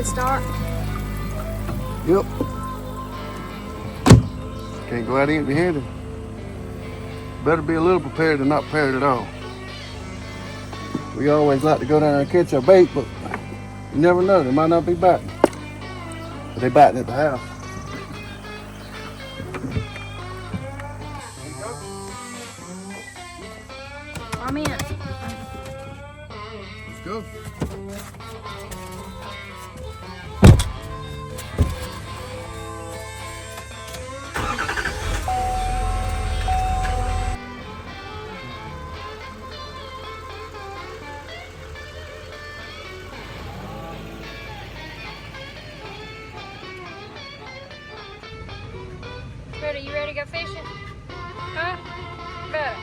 head start. Yep. Can't go out empty-handed. Better be a little prepared than not prepared at all. We always like to go down there and catch our bait, but you never know, they might not be biting. But they biting at the house. I'm in. Let's go. Retta, you ready to go fishing? Huh? Retta.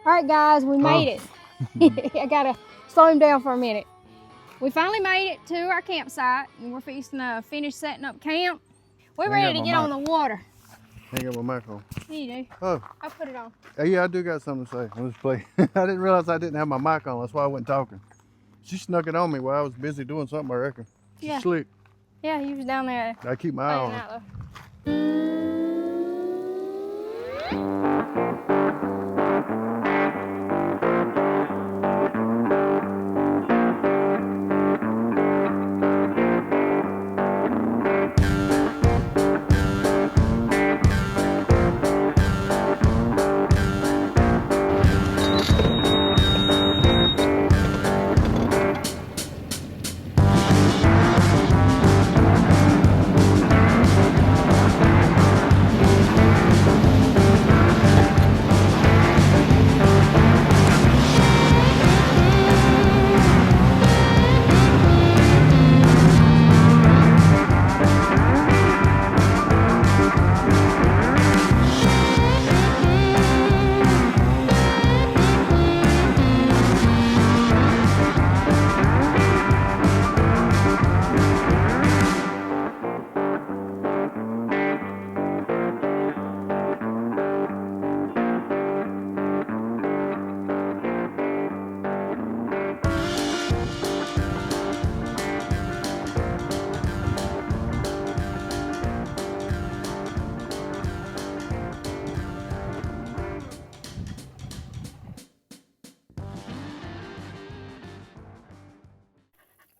All right, guys, we made it. I gotta slow him down for a minute. We finally made it to our campsite, and we're finish setting up camp. We're ready to get on the water. Ain't got my mic on. Yeah, you do. Oh. I'll put it on. Yeah, I do got something to say. Let's play. I didn't realize I didn't have my mic on. That's why I wasn't talking. She snuck it on me while I was busy doing something, I reckon. She's slick. Yeah, he was down there. I keep my eye on her.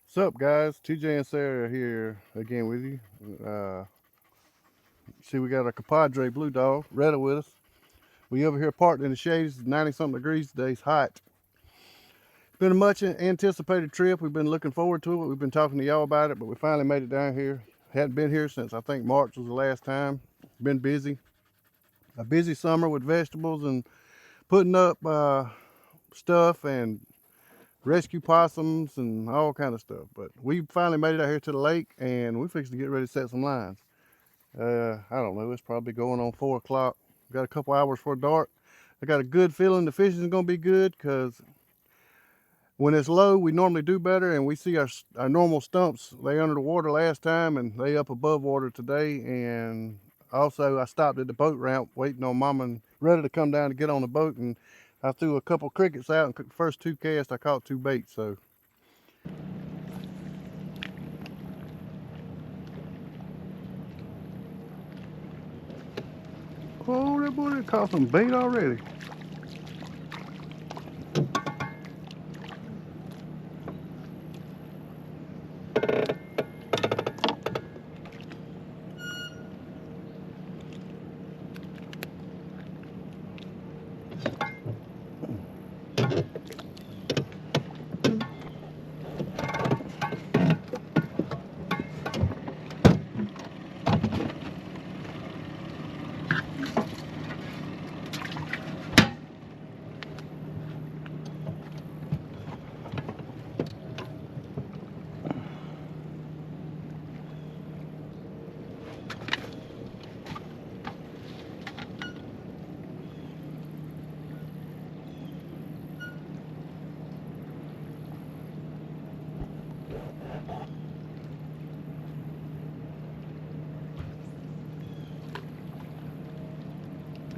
What's up, guys? TJ and Sarah here again with you. See, we got our compadre blue dog, Retta, with us. We over here parked in the shade. It's 90-something degrees today. It's hot. It's been a much anticipated trip. We've been looking forward to it. We've been talking to y'all about it, but we finally made it down here. Hadn't been here since I think March was the last time. Been busy. A busy summer with vegetables and putting up stuff and rescue possums and all kind of stuff. But we finally made it out here to the lake, and we fixed to get ready to set some lines. I don't know, it's probably going on 4 o'clock. Got a couple hours for dark. I got a good feeling the fishing is going to be good, because when it's low, we normally do better, and we see our normal stumps. They under the water last time, and they up above water today. And also, I stopped at the boat ramp waiting on Mama and Retta to come down to get on the boat, and I threw a couple crickets out, and the first 2 casts I caught 2 baits. So oh, that boy caught some bait already.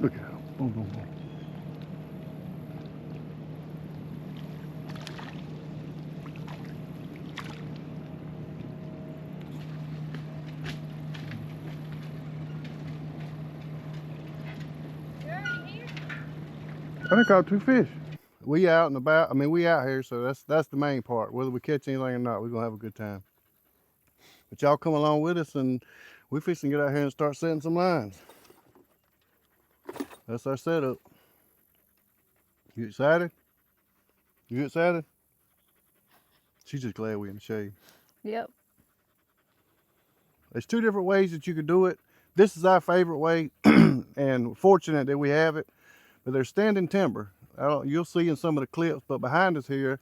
Look at him. Boom, boom, boom. I done caught 2 fish. We out and about. I mean, we out here, so that's the main part. Whether we catch anything or not, we're gonna have a good time. But y'all come along with us, and we're fixing to get out here and start setting some lines. That's our setup. You excited? You excited? She's just glad we're in the shade. Yep. There's 2 different ways that you could do it. This is our favorite way, and fortunate that we have it. But there's standing timber. You'll see in some of the clips, but behind us here,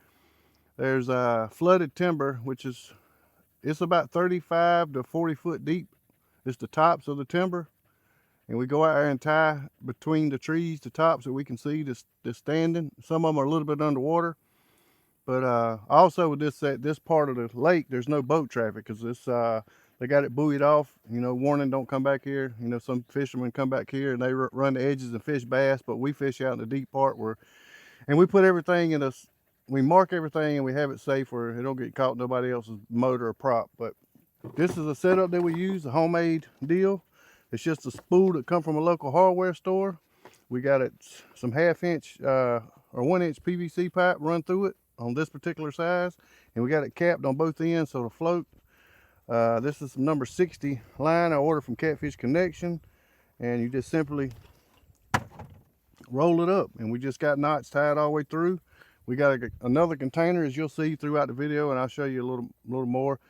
there's flooded timber, which is, it's about 35 to 40 foot deep. It's the tops of the timber. And we go out there and tie between the trees, the tops that we can see the standing. Some of them are a little bit underwater. But also with this part of the lake, there's no boat traffic because they got it buoyed off. You know, warning, don't come back here. You know, some fishermen come back here and they run the edges and fish bass, but we fish out in the deep part and we put everything in we mark everything and we have it safe where it don't get caught in nobody else's motor or prop. But this is a setup that we use, a homemade deal. It's just a spool that come from a local hardware store. We got some 1/2 inch or 1 inch PVC pipe run through it on this particular size, and we got it capped on both ends so it'll float. This is some number 60 line I ordered from Catfish Connection, and you just simply roll it up, and we just got knots tied all the way through. We got another container, as you'll see throughout the video, and I'll show you a little more.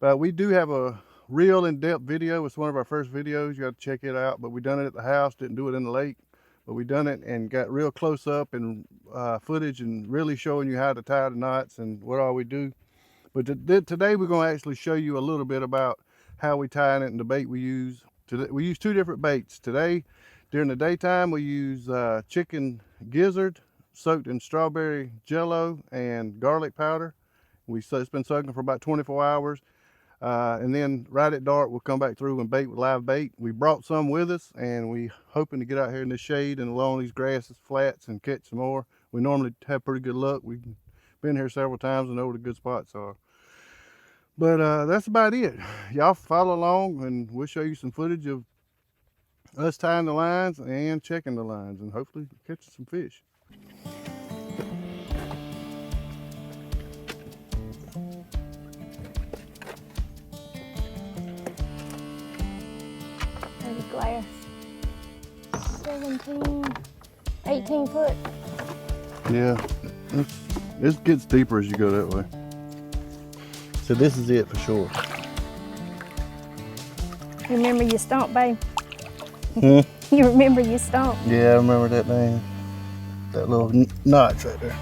But we do have a real in-depth video. It's one of our first videos. You got to check it out. But we done it at the house, didn't do it in the lake, but we done it and got real close up and footage and really showing you how to tie the knots and what all we do. But today we're going to actually show you a little bit about how we tie it and the bait we use. Today, we use 2 different baits. Today, during the daytime, we use chicken gizzard soaked in strawberry jello and garlic powder. It's been soaking for about 24 hours. And then right at dark, we'll come back through and bait with live bait. We brought some with us, and we hoping to get out here in the shade and along these grasses flats and catch some more. We normally have pretty good luck. We've been here several times and know where the good spots are. But that's about it. Y'all follow along, and we'll show you some footage of us tying the lines and checking the lines, and hopefully catching some fish. Glass 17, 18 foot. Yeah, it gets deeper as you go that way. So this is it for sure. Remember your stump, babe? Hmm? You remember your stump? Yeah, I remember that name. That little notch right there.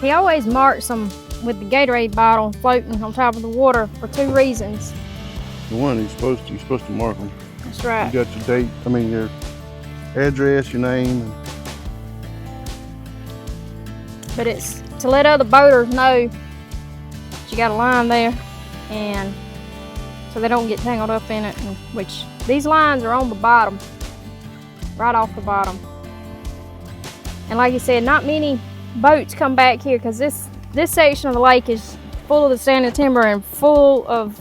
He always marks them with the Gatorade bottle floating on top of the water for 2 reasons. The one you're supposed to mark them. That's right. You got your date, your address, your name. But it's to let other boaters know that you got a line there, and so they don't get tangled up in it, which these lines are on the bottom, right off the bottom. And like you said, not many boats come back here because this section of the lake is full of the standing timber and full of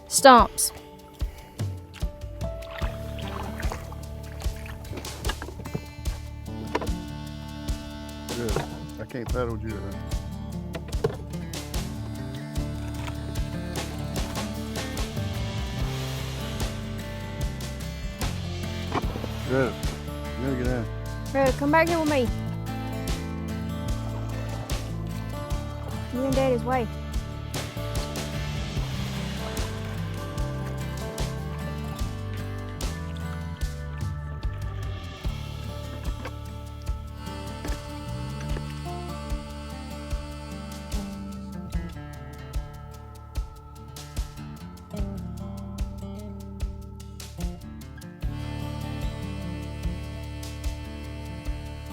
stumps. Good. I can't paddle you right. Good. You gotta get in. Retta, come back here with me. You in Daddy's way.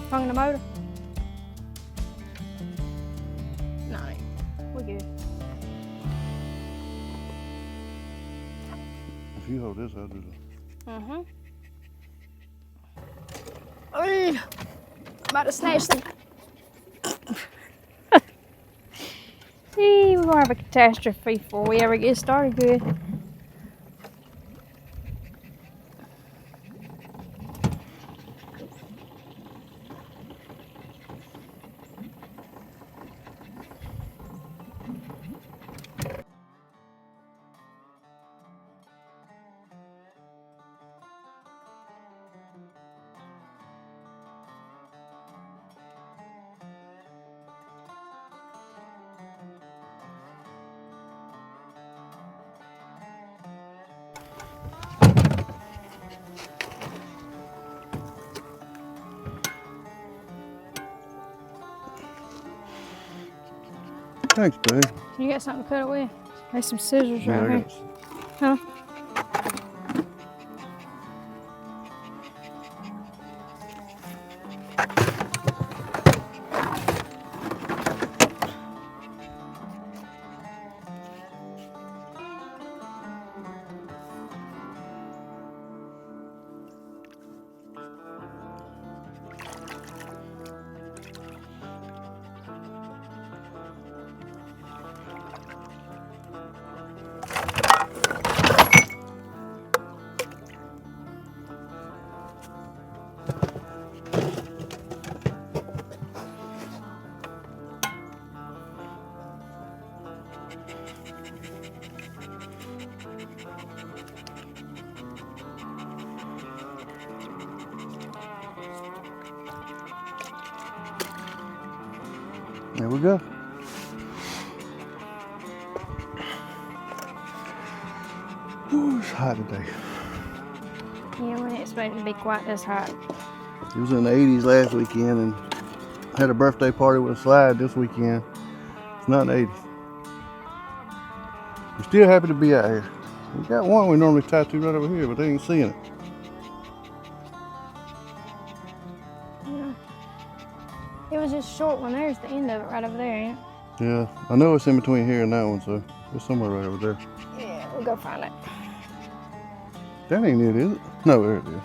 Hung the motor? No, we're good. If you hold this, I'll do that. About to snatch some. We're gonna have a catastrophe before we ever get started good. Thanks, babe. You got something to cut it with? There's some scissors Yeah, right I here. got Huh? There we go. Ooh, it's hot today. Yeah, we didn't expect it to be quite this hot. It was in the 80s last weekend and had a birthday party with a slide this weekend. It's not in the 80s. We're still happy to be out here. We got one we normally tie to right over here, but they ain't seeing it. Yeah. It was just a short one. There's the end of it right over there, ain't it? Yeah, I know it's in between here and that one, so it's somewhere right over there. Yeah, we'll go find it. That ain't it, is it? No, there it is.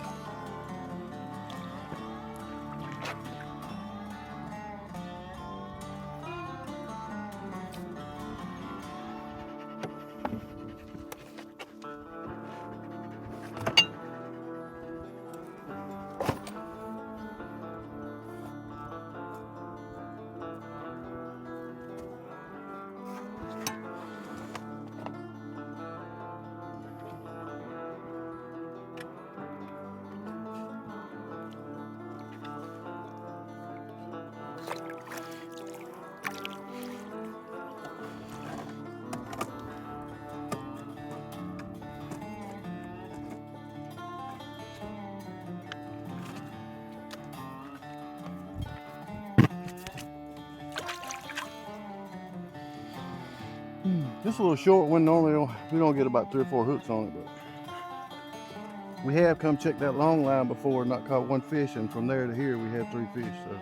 This is a little short one. Normally we don't get about 3 or 4 hooks on it, but we have come check that long line before and not caught one fish, and from there to here we had 3 fish. So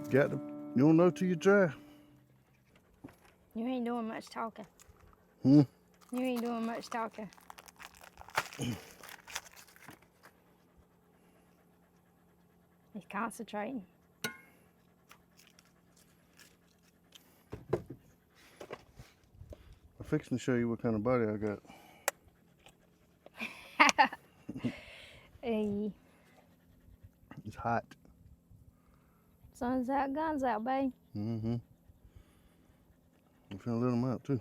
got to, you don't know till you try. You ain't doing much talking. Hmm. You ain't doing much talking. He's concentrating. I'm fixing to show you what kind of body I got. Hey. It's hot. Sun's out, guns out, babe. Mm-hmm. I'm finna let them out too.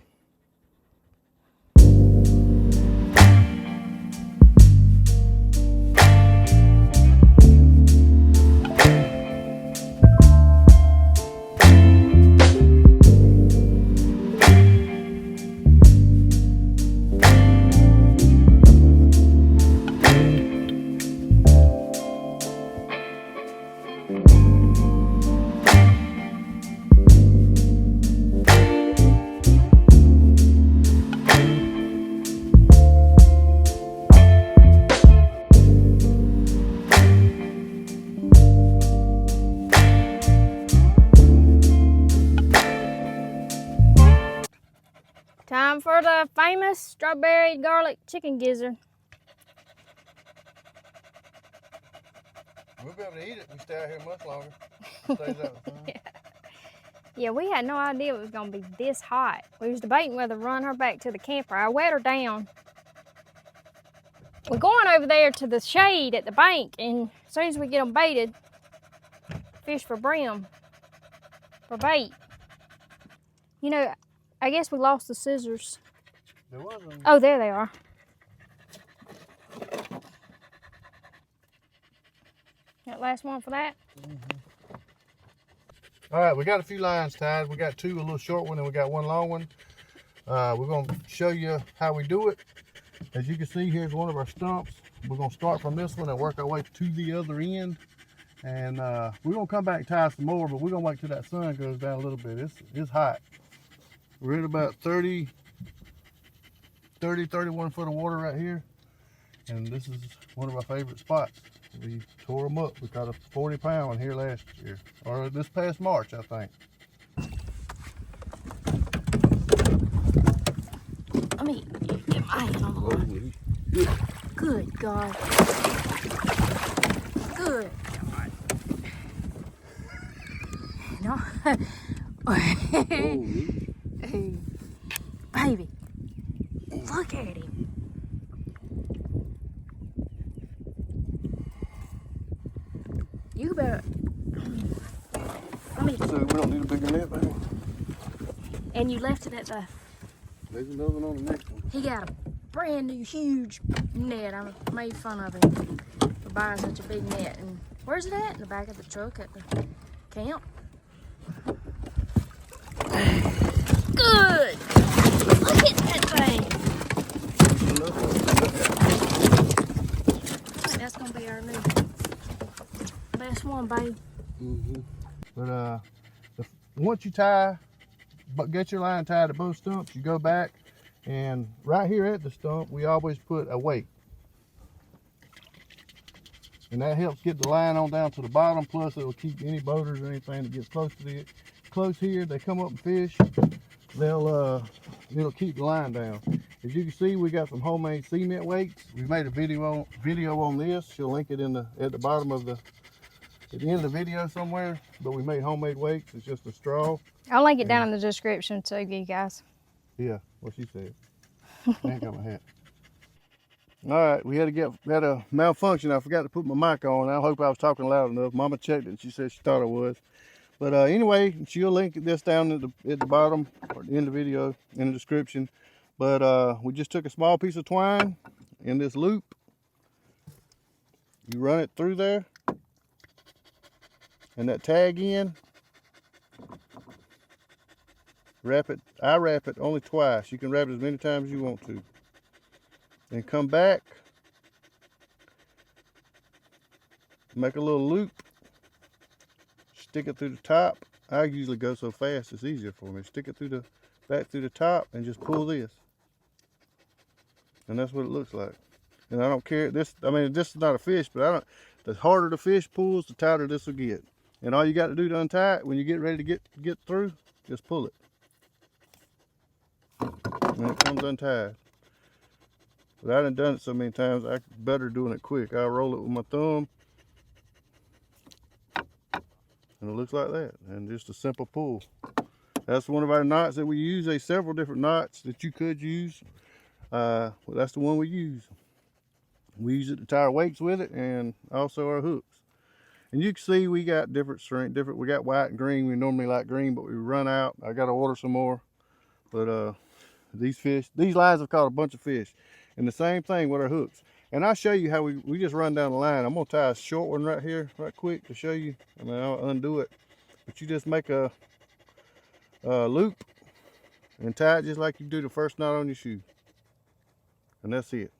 time for the famous strawberry garlic chicken gizzard. We'll be able to eat it if we stay out here much longer. Stays out the sun. Yeah, we had no idea it was going to be this hot. We was debating whether to run her back to the camper. I wet her down. We're going over there to the shade at the bank, and as soon as we get them baited, fish for bream, for bait. You know, I guess we lost the scissors. There was one. Oh, there they are. That last one for that? All right, we got a few lines tied. We got two, a little short one, and we got one long one. We're going to show you how we do it. As you can see, here's one of our stumps. We're going to start from this one and work our way to the other end. And we're going to come back and tie some more, but we're going to wait till that sun goes down a little bit. It's hot. We're at about 30, 31 foot of water right here. And this is one of our favorite spots. We tore them up. We caught a 40-pound one here last year, or this past March, I think. Let me get my hand on the line. Good God. Good God. No. Hey, baby, look at him. You better. So we don't need a bigger net, baby. And you left it at the. There's another one on the next one. He got a brand new huge net. I made fun of him for buying such a big net. And where's it at? In the back of the truck at the camp. Good. Look at that thing. I think that's gonna be our new best one, babe. But once you tie, but get your line tied to both stumps, you go back, and right here at the stump, we always put a weight. And that helps get the line on down to the bottom, plus it will keep any boaters or anything that gets close to it. Close here, they come up and fish, it'll keep the line down. As you can see, we got some homemade cement weights. We made a video on this. She'll link it at the bottom of at the end of the video somewhere, but we made homemade weights. It's just a straw. I'll link it down in the description too, you guys. Yeah, what she said. I ain't got my hat. All right, we had a malfunction. I forgot to put my mic on. I hope I was talking loud enough. Mama checked it and she said she thought I was. But anyway, she'll link this down at the bottom or the end of the video in the description. But we just took a small piece of twine in this loop. You run it through there. And that tag in, wrap it. I wrap it only twice. You can wrap it as many times as you want to. And come back, make a little loop, stick it through the top. I usually go so fast it's easier for me. Stick it back through the top and just pull this. And that's what it looks like. And I don't care, this is not a fish, but the harder the fish pulls, the tighter this will get. And all you got to do to untie it, when you get ready to get through, just pull it. And it comes untied. But I done it so many times, I better doing it quick. I roll it with my thumb. And it looks like that. And just a simple pull. That's one of our knots that we use. There's several different knots that you could use. Well, that's the one we use. We use it to tie our weights with it and also our hooks. And you can see we got different strength, we got white and green. We normally like green, but we run out. I got to order some more. But these lines have caught a bunch of fish. And the same thing with our hooks. And I'll show you how we just run down the line. I'm gonna tie a short one right here, right quick to show you. I'll undo it. But you just make a loop and tie it just like you do the first knot on your shoe. And that's it.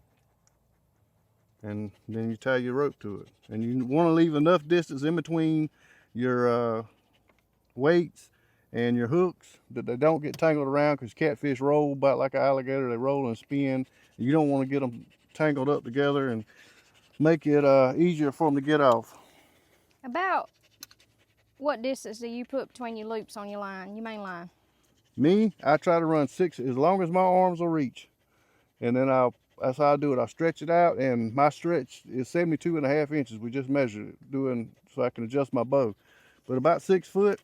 And then you tie your rope to it. And you want to leave enough distance in between your weights and your hooks that they don't get tangled around, because catfish roll about like an alligator. They roll and spin. You don't want to get them tangled up together and make it easier for them to get off. About what distance do you put between your loops on your line, your main line? Me, I try to run 6 as long as my arms will reach. And then that's how I do it. I'll stretch it out, and my stretch is 72.5 inches. We just measured it, so I can adjust my bow. But about 6 foot,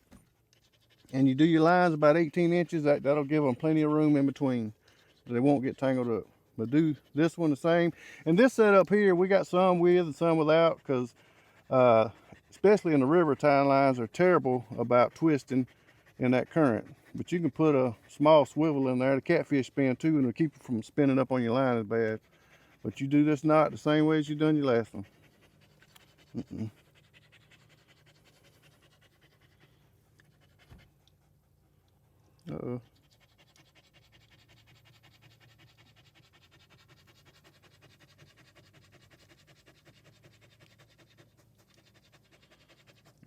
and you do your lines about 18 inches, that'll give them plenty of room in between. They won't get tangled up. But do this one the same. And this setup here, we got some with and some without, because especially in the river, tying lines are terrible about twisting in that current. But you can put a small swivel in there. The catfish spin too, and it'll keep it from spinning up on your line as bad. But you do this knot the same way as you done your last one. Uh-oh.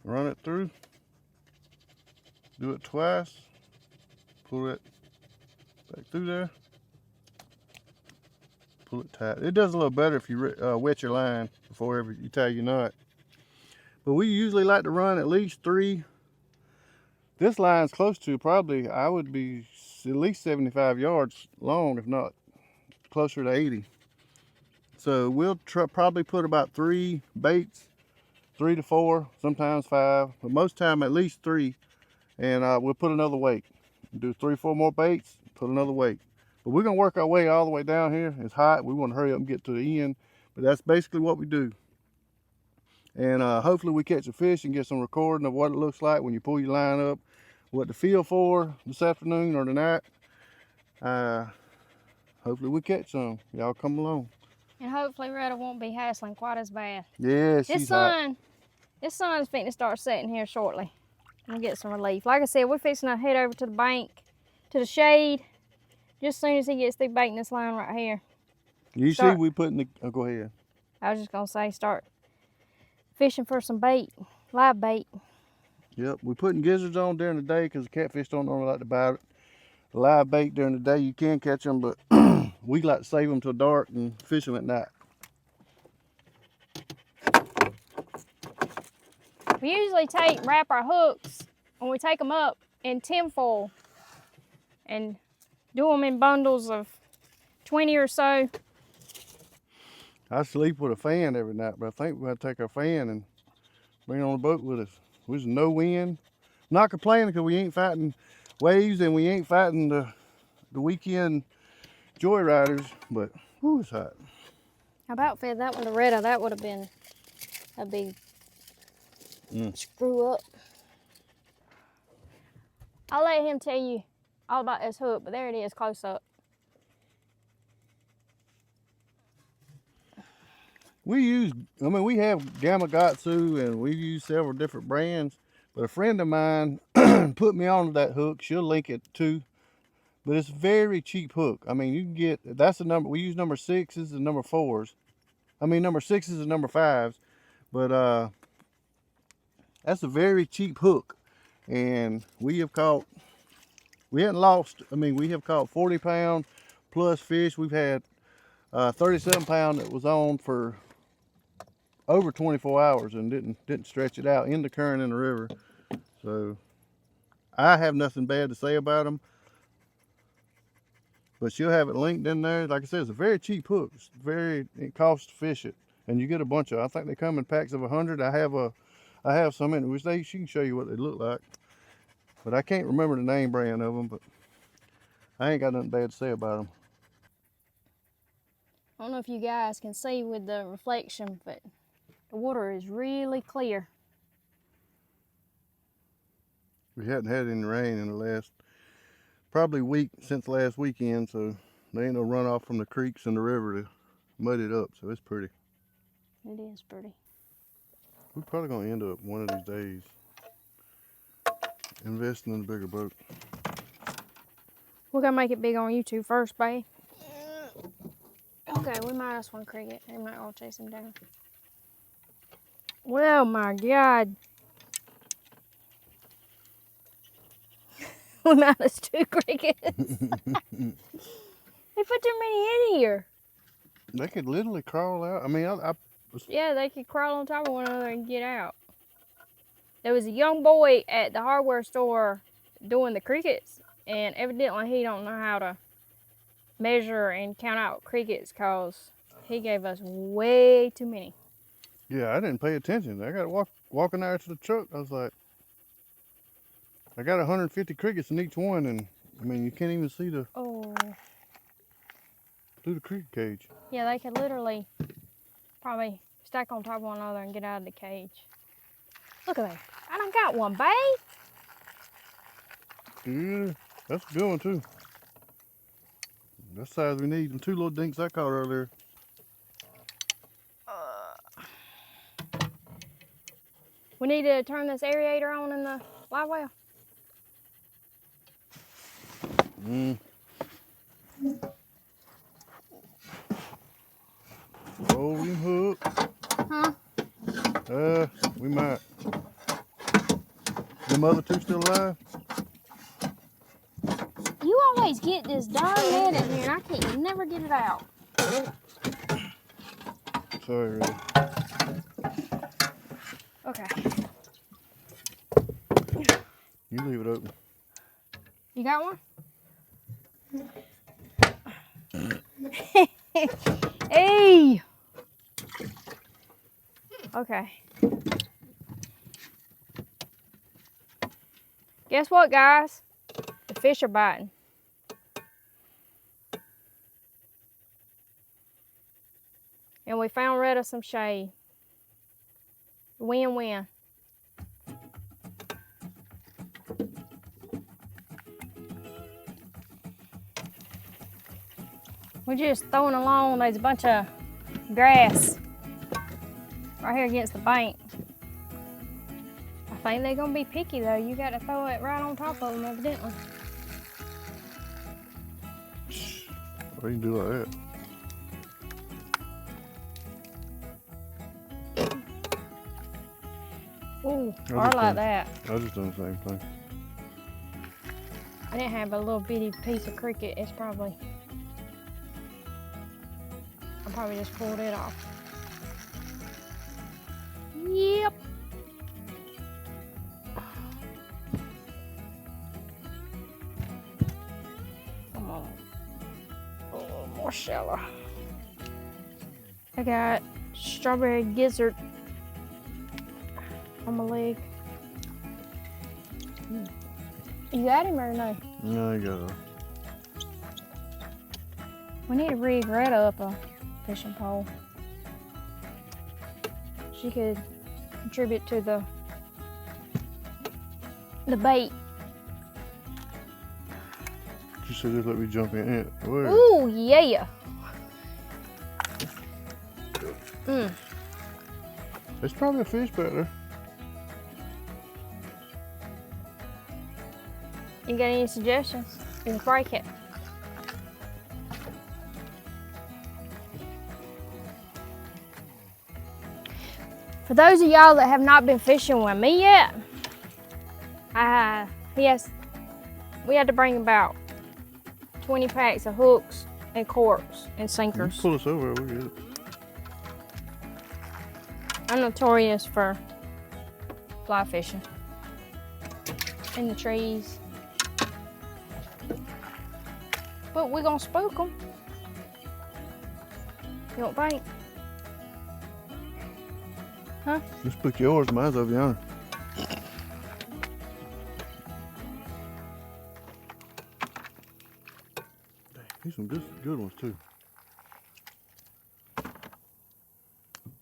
Run it through. Do it twice. Pull it back through there. Pull it tight. It does a little better if you wet your line before you tie your knot. But we usually like to run at least 3. This line's close to probably, I would be at least 75 yards long, if not closer to 80. So we'll probably put about 3 baits, 3 to 4, sometimes 5, but most time at least 3. And we'll put another weight. Do 3 or 4 more baits, put another weight. But we're gonna work our way all the way down here. It's hot, we wanna hurry up and get to the end, but that's basically what we do. And hopefully we catch a fish and get some recording of what it looks like when you pull your line up, what to feel for this afternoon or tonight. Hopefully we catch some. Y'all come along. And hopefully Retta won't be hassling quite as bad. Yeah, she's hot. This sun's fixing to start setting here shortly. We'll get some relief. Like I said, we're fixing to head over to the bank, to the shade, just as soon as he gets through baiting this line right here. You see we putting the, oh, go ahead. I was just gonna say, start fishing for some bait, live bait. Yep, we're putting gizzards on during the day because the catfish don't normally like to bite it. Live bait during the day, you can catch them, but we like to save them till dark and fish them at night. We usually wrap our hooks when we take them up in tinfoil and do them in bundles of 20 or so. I sleep with a fan every night, but I think we're gonna take our fan and bring it on the boat with us. There's no wind. Not complaining because we ain't fighting waves and we ain't fighting the weekend joyriders, but whew, it's hot. I about fed that one to Retta. That would have been a big screw up. I'll let him tell you all about this hook, but there it is, close up. We have Gamakatsu and we use several different brands, but a friend of mine put me onto that hook. She'll link it too, but it's a very cheap hook. I mean, you can get, that's the number, we use number 6s and number 4s. I mean, number 6s and number 5s, but that's a very cheap hook. And we have caught 40 pound plus fish. We've had 37 pound that was on for over 24 hours and didn't stretch it out in the current in the river. So I have nothing bad to say about them, but she'll have it linked in there. Like I said, it's a very cheap hook. It costs to fish it, and you get a bunch of, I think they come in packs of 100. I have some in which she can show you what they look like, but I can't remember the name brand of them, but I ain't got nothing bad to say about them. I don't know if you guys can see with the reflection, but the water is really clear. We hadn't had any rain in the last probably week since last weekend, so there ain't no runoff from the creeks and the river to mud it up, so it's pretty. It is pretty. We're probably gonna end up one of these days investing in a bigger boat. We're gonna make it big on YouTube first, babe. Okay, we might just want to cricket. We might all chase him down. Well, my God. We might as 2 crickets. They put too many in here. They could literally crawl out. I mean, Yeah, they could crawl on top of one another and get out. There was a young boy at the hardware store doing the crickets, and evidently he don't know how to measure and count out crickets because he gave us way too many. Yeah, I didn't pay attention. I got walking out to the truck. I was like, I got 150 crickets in each one, and I mean, you can't even see through the cricket cage. Yeah, they could literally probably stack on top of one another and get out of the cage. Look at that. I done got one, babe. Yeah, that's a good one too. That's the size we need. Them 2 little dinks I caught earlier. We need to turn this aerator on in the live well. Rolling hook. Huh? We might. Them other 2 still alive? You always get this darn net in here and I can't never get it out. Sorry, Retta. Okay. You leave it open. You got one? Hey! Okay. Guess what, guys? The fish are biting. And we found Retta some shade. Win-win. We're just throwing along. There's a bunch of grass right here against the bank. I think they're gonna be picky though. You got to throw it right on top of them, evidently. Why you do like that? Ooh, or like that. I was just doing the same thing. I didn't have a little bitty piece of cricket. It's probably, I probably just pulled it off. Yep. Come on. A little more shallow. I got strawberry gizzard on my leg. You got him or no? No, I got it. We need to rig Retta up a fishing pole. She could contribute to the bait. She said just let me jump in it. Where? Ooh, yeah. There's probably a fish back there. You got any suggestions? You can break it. For those of y'all that have not been fishing with me yet, we had to bring about 20 packs of hooks and corks and sinkers. You pull us over, we'll get it. I'm notorious for fly fishing in the trees. But we're gonna spook them. You don't think? Huh? You spook yours, mine's over yonder. These some good ones too.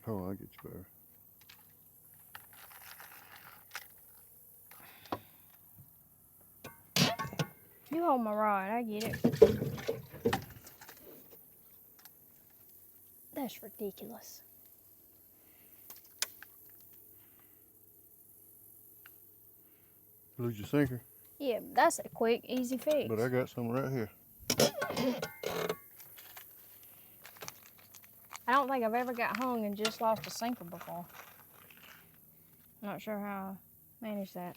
Hold on, I'll get you better. You hold my rod, I get it. That's ridiculous. Lose your sinker? Yeah, that's a quick, easy fix. But I got some right here. I don't think I've ever got hung and just lost a sinker before. I'm not sure how I managed that.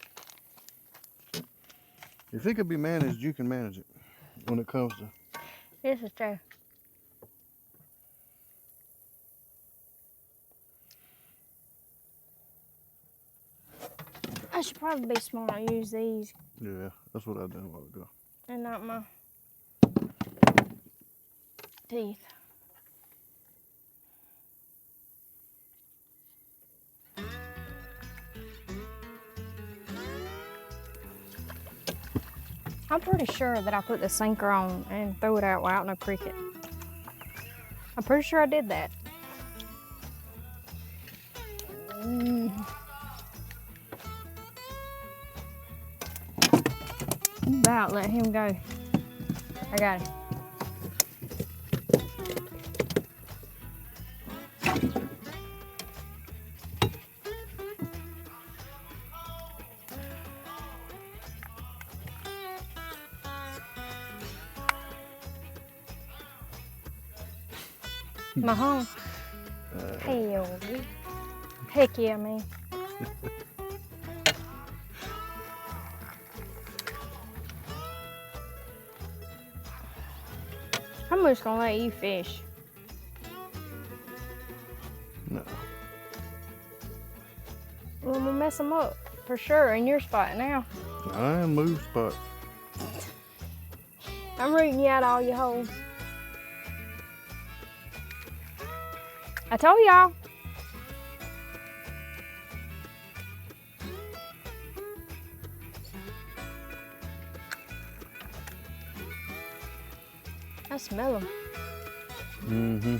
If it could be managed, you can manage it when it comes to. This is true. I should probably be smart and use these. Yeah, that's what I done a while ago. and not my teeth. I'm pretty sure that I put the sinker on and threw it out without no cricket. I'm pretty sure I did that. About let him go. I got him. My home. Heck yeah, man. I'm just gonna let you fish. No. Well, I'm gonna mess them up for sure in your spot now. I am move spot. I'm rooting you out all your holes. I told y'all. I smell them. Mm-hmm.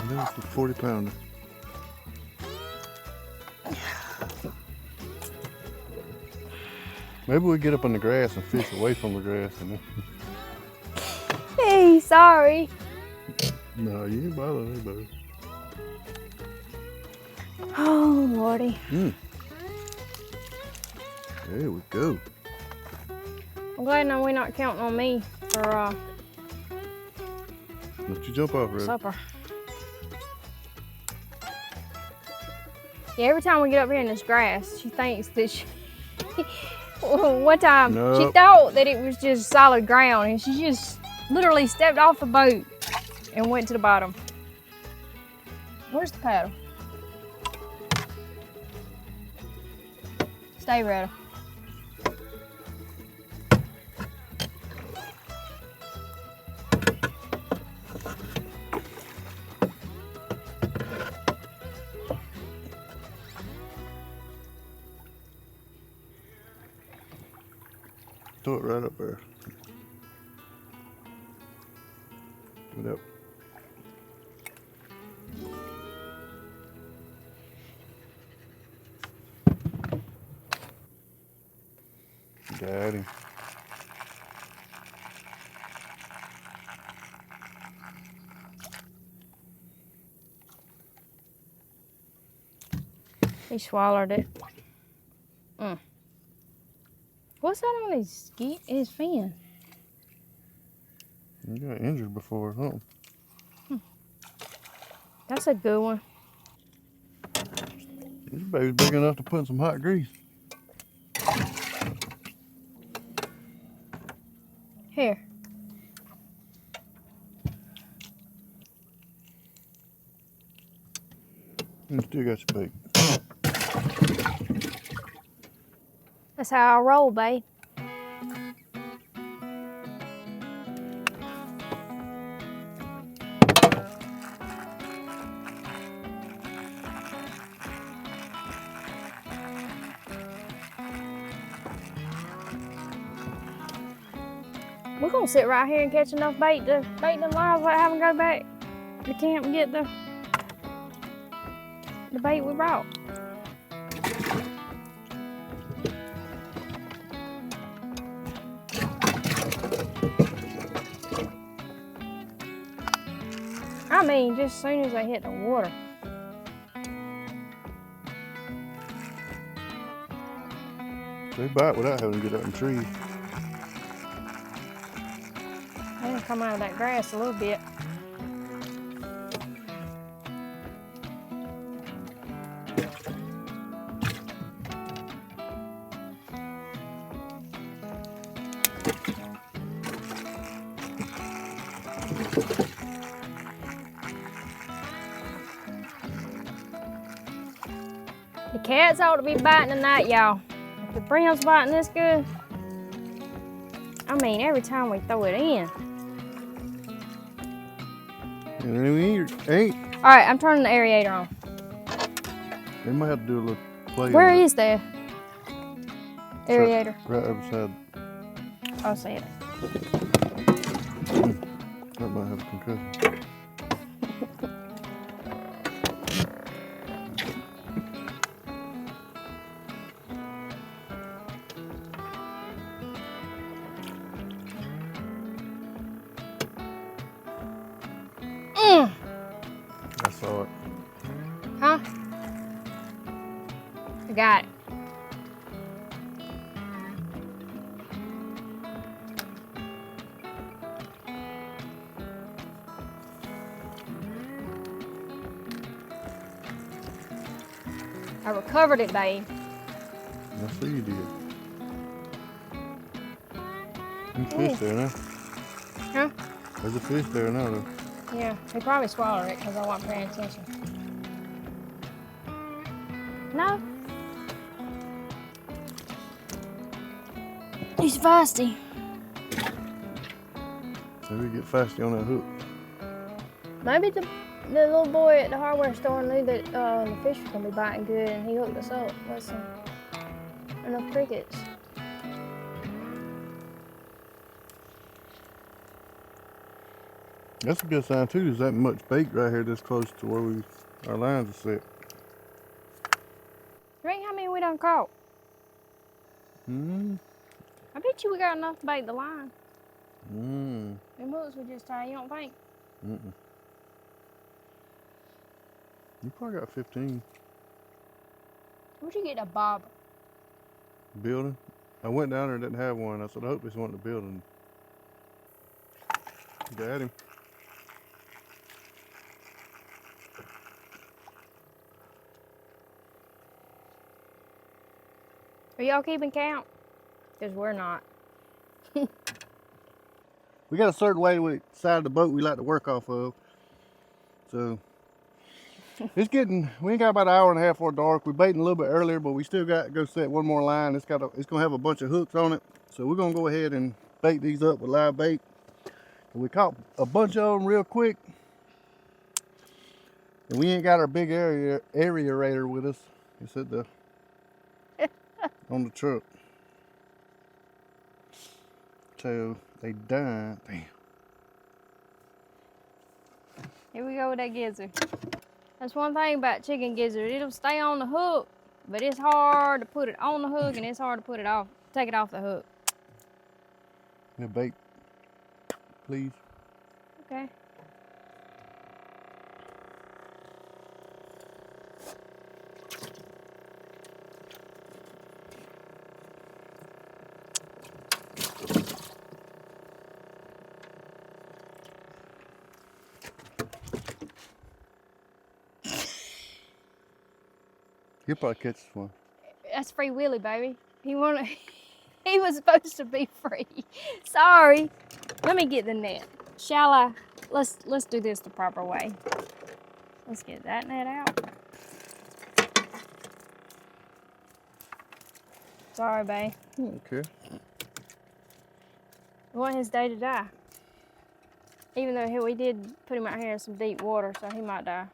That's a 40 pounder. Maybe we get up on the grass and fish away from the grass. And Hey, sorry. no, you ain't bothering me, baby. Oh, Lordy. There we go. I'm glad now we're not counting on me for Let you jump off, Retta. supper. Yeah, every time we get up here in this grass, she thinks that she... One time, she Nope. thought that it was just solid ground, and she just literally stepped off the boat and went to the bottom. Where's the paddle? Stay, Retta. Throw it right up there. Give it up. Got him. He swallowed it. What's that on his fin? You got injured before, huh? That's a good one. This baby's big enough to put in some hot grease. Here. You still got your bait. That's how I roll, babe. We're gonna sit right here and catch enough bait to bait them lines without having to go back to camp and get the bait we brought. I mean, just as soon as they hit the water. They bite without having to get up in trees. They can come out of that grass a little bit. The cats ought to be biting tonight, y'all. If the brim's biting this good, I mean, every time we throw it in. Ain't. All right, I'm turning the aerator on. They might have to do a little play. Where is the aerator? Right over beside. I'll see it. That might have a concussion. I saw it. Huh? I got it. I recovered it, babe. I see you did. There's a fish there now. Huh? There's a fish there now, though. Yeah, he probably swallowed it because I wasn't paying attention. No. He's feisty. Maybe we get feisty on that hook. Maybe the little boy at the hardware store knew that the fish was going to be biting good and he hooked us up with some enough crickets. That's a good sign too. There's that much bait right here this close to where our lines are set. Think how many we done caught? I bet you we got enough to bait the line. Them hooks we just tied, you don't think? You probably got 15. Where'd you get a bob? Building. I went down there and didn't have one. I said, I hope this wasn't the building. Got him. Are y'all keeping count? Because we're not. We got a certain way side of the boat we like to work off of. So it's getting, we ain't got about an hour and a half before dark. We're baiting a little bit earlier, but we still got to go set one more line. It's gonna have a bunch of hooks on it. So we're gonna go ahead and bait these up with live bait. And we caught a bunch of them real quick. And we ain't got our big aerator with us. It's at the on the truck. So they died. Damn. Here we go with that gizzard. That's one thing about chicken gizzard. It'll stay on the hook, but it's hard to put it on the hook and it's hard to put it off, take it off the hook. Yeah, bait, please. Okay. He'll probably catch this one. That's Free Willy, baby. He was supposed to be free. Sorry. Let me get the net. Shall I? Let's do this the proper way. Let's get that net out. Sorry, babe. Okay. We want his day to die. Even though we did put him out here in some deep water, so he might die.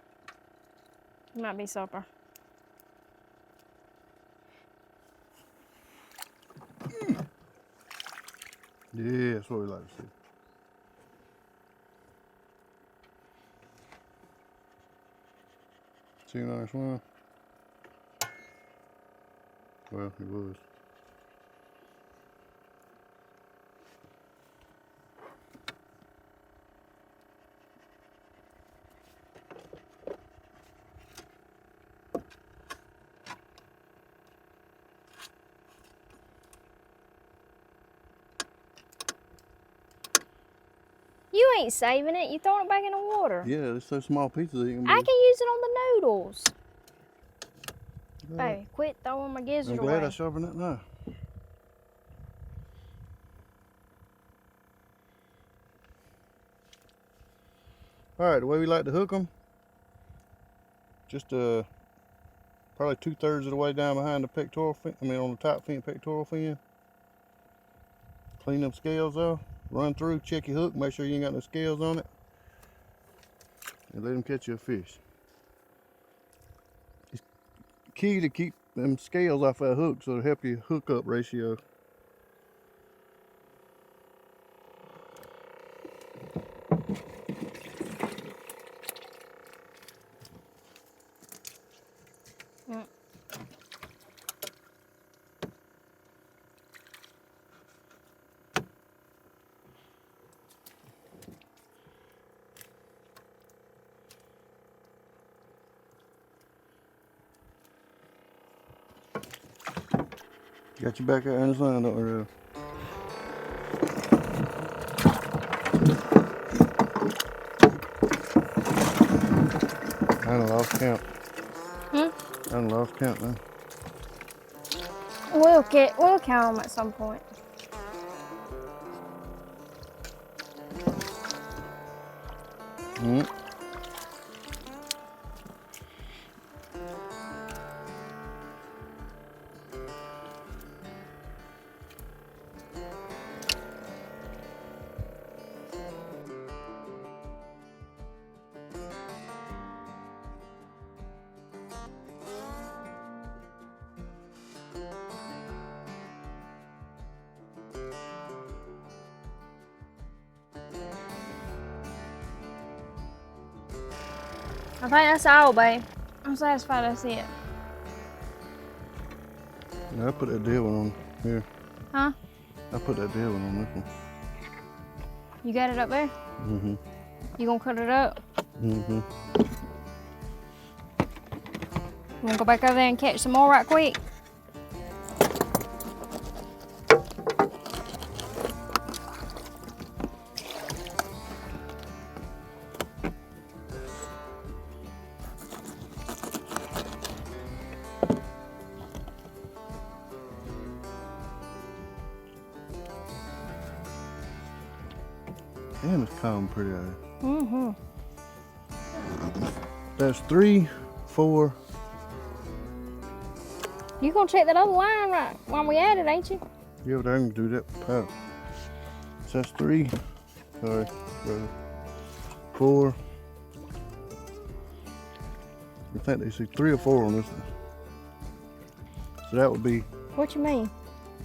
He might be supper. Yeah, that's what we like to see. See a nice one? Well, he was. You ain't saving it. You throwing it back in the water. Yeah, it's so small pieces that you can I can use it on the noodles. Right. Baby, quit throwing my gizzard I'm glad away. I sharpened it now. All right, the way we like to hook them, just probably 2/3 of the way down behind the pectoral fin, on the top fin, pectoral fin. Clean them scales off, run through, check your hook, make sure you ain't got no scales on it, and let them catch you a fish. It's key to keep them scales off that hook so it'll help your hook up ratio. Got you back out in the sun, don't we, Retta? I done lost count. I done lost count now. We'll count them at some point. I think that's all, babe. I'm satisfied that's it. Yeah, I put that deal one on here. Huh? I put that deal one on this one. You got it up there? Mm-hmm. You gonna cut it up? Mm-hmm. You wanna go back over there and catch some more right quick? Damn, it's calm pretty out here. Mm-hmm. That's 3, 4. You gonna check that other line right while we at it, ain't you? Yeah, but I can do that. Oh. So that's 3. Sorry, brother. 4. I think they see 3 or 4 on this one. So that would be, What you mean?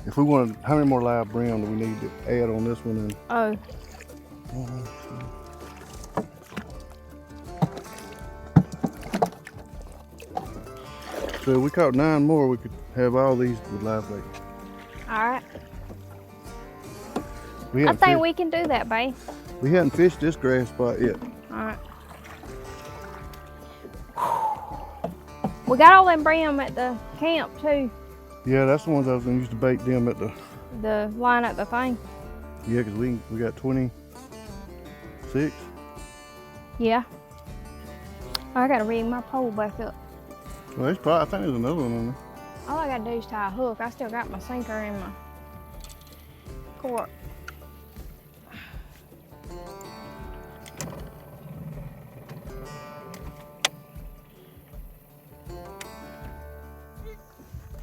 if we wanted, how many more live bream do we need to add on this one? And Oh. So if we caught 9 more, we could have all these with live bait. Alright. We I hadn't think fished, we can do that, babe. we hadn't fished this grass spot yet. Alright. We got all them bream at the camp too. Yeah, that's the ones I was gonna use to bait them at the. The line at the thing. Yeah, cause we got 26. Yeah. I gotta rig my pole back up. Well, there's probably, I think there's another one on there. All I gotta do is tie a hook. I still got my sinker in my cork.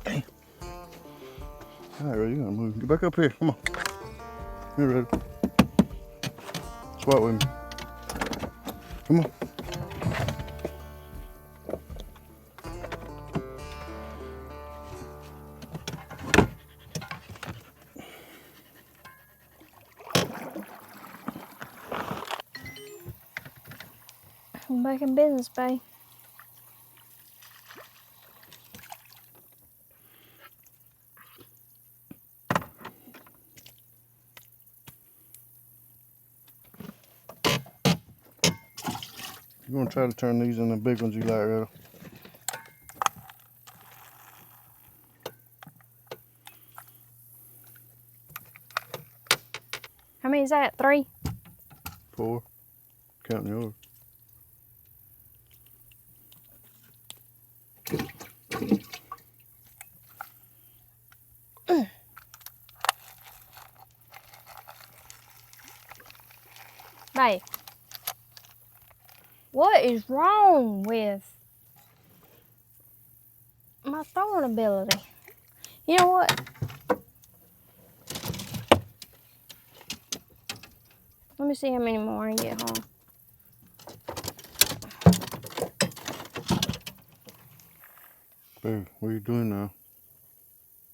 Dang. All right, Retta, you gotta move. Get back up here. Come on. Here, Retta. Swat with me. Come on. I'm back in business, babe. You're gonna try to turn these into the big ones you like, Retta. How many is that? 3? 4. Counting yours. Babe. What is wrong with my throwing ability? You know what? Let me see how many more I can get home. Baby, what are you doing now?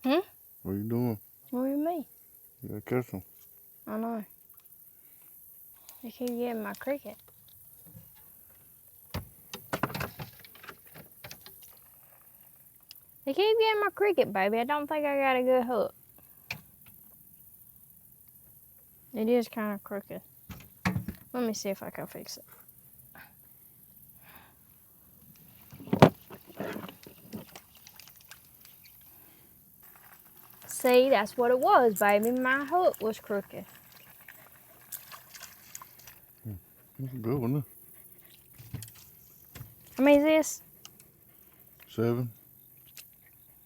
What are you doing? What do you mean? You gotta catch them. I know. They keep getting my cricket. They keep getting my cricket, baby. I don't think I got a good hook. It is kind of crooked. Let me see if I can fix it. See, that's what it was, baby. My hook was crooked. That's a good one, huh? How many is this? 7.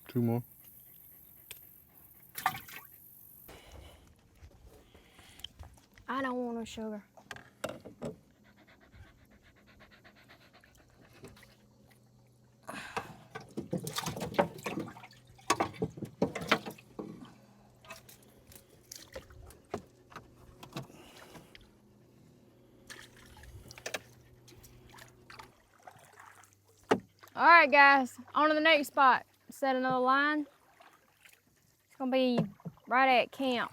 2 more. I don't want no sugar. All right, guys, on to the next spot. Set another line. It's gonna be right at camp.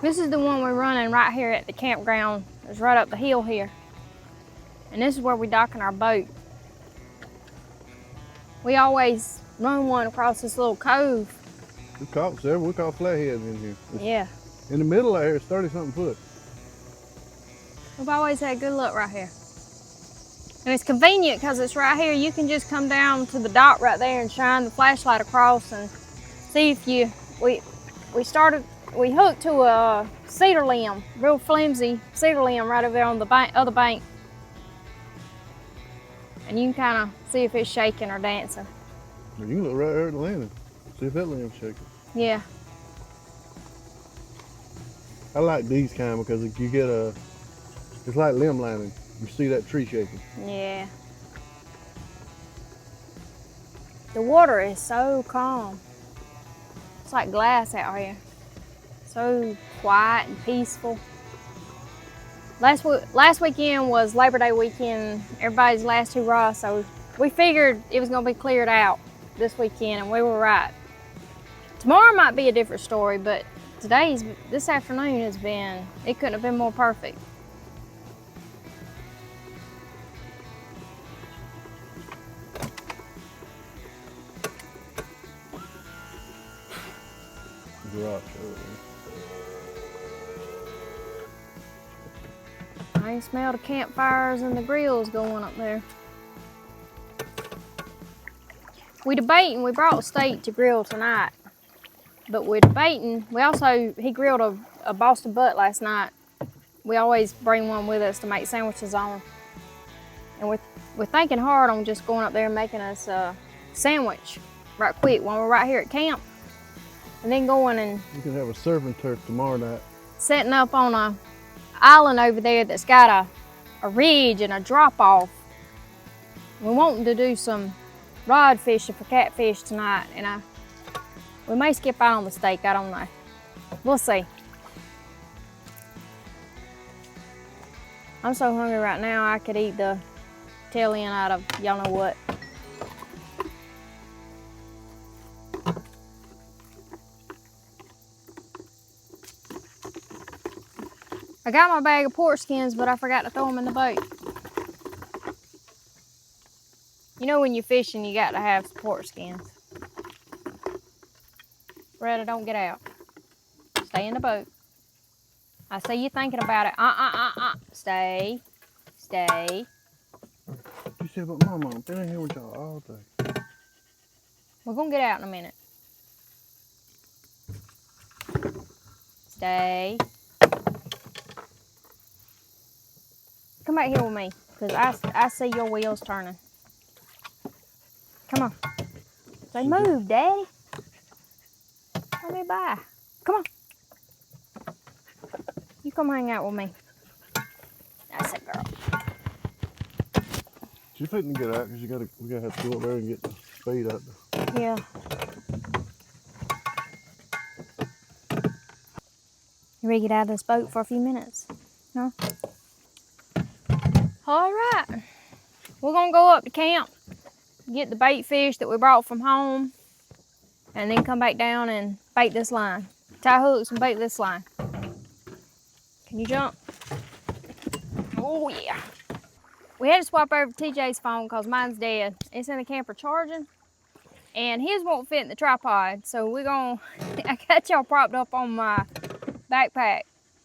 This is the one we're running right here at the campground. It's right up the hill here. And this is where we're docking our boat. We always run one across this little cove. We caught several. We caught flatheads in here. Yeah. In the middle of here, it's 30-something foot. We've always had good luck right here. And it's convenient because it's right here. You can just come down to the dock right there and shine the flashlight across and see if you, we hooked to a cedar limb, real flimsy cedar limb right over there on the other bank. And you can kind of see if it's shaking or dancing. You can look right there at the landing. See if that limb's shaking. Yeah. I like these kind because you get it's like limb lining. You see that tree shaking. Yeah. The water is so calm. It's like glass out here. So quiet and peaceful. Last weekend was Labor Day weekend, everybody's last hurrah, so we figured it was gonna be cleared out this weekend, and we were right. Tomorrow might be a different story, but this afternoon it couldn't have been more perfect. Rocks over there. I can smell the campfires and the grills going up there. We debating, we brought steak to grill tonight, but we're debating, he grilled a Boston butt last night. We always bring one with us to make sandwiches on. And we're thinking hard on just going up there and making us a sandwich right quick when we're right here at camp. And then going and You can have a surfing turf tomorrow night. setting up on a island over there that's got a ridge and a drop off. We're wanting to do some rod fishing for catfish tonight, and we may skip out on the steak, I don't know. We'll see. I'm so hungry right now I could eat the tail end out of y'all know what. I got my bag of pork skins, but I forgot to throw them in the boat. You know when you're fishing, you got to have some pork skins. Retta, don't get out. Stay in the boat. I see you thinking about it. Stay. Stay. You said, but Mama, I've been in here with y'all all day. We're gonna get out in a minute. Stay. Come back here with me, because I see your wheels turning. Come on. Say move, Daddy. Let me by. Come on. You come hang out with me. That's it, girl. She's fitting to get out because we gotta have to go up there and get the speed out there. Yeah. You ready to get out of this boat for a few minutes? Huh? All right. We're gonna go up to camp, get the bait fish that we brought from home, and then come back down and bait this line. Tie hooks and bait this line. Can you jump? Oh yeah. We had to swap over to TJ's phone because mine's dead. It's in the camper charging, and his won't fit in the tripod. So we're gonna, I got y'all propped up on my backpack.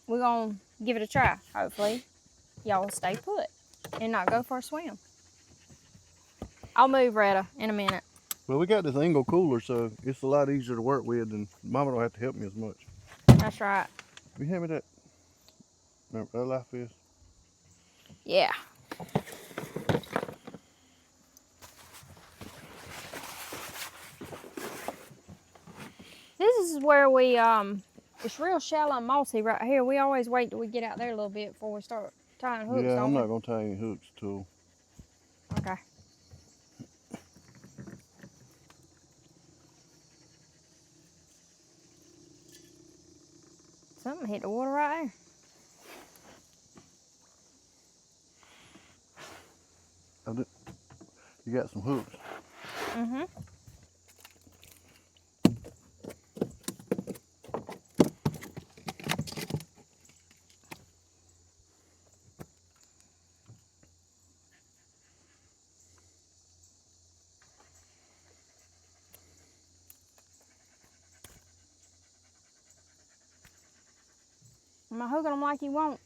We're gonna give it a try. Hopefully y'all will stay put and not go for a swim. I'll move Retta in a minute. Well, we got this angle cooler, so it's a lot easier to work with, and Mama don't have to help me as much. That's right. Will you hand me that? Remember that life vest? Yeah. This is where we, it's real shallow and mossy right here. We always wait till we get out there a little bit before we start tying hooks. Yeah, I'm not gonna tie any hooks till. Okay. Something hit the water right there. You got some hooks. Mm-hmm. Am I hooking them like you want?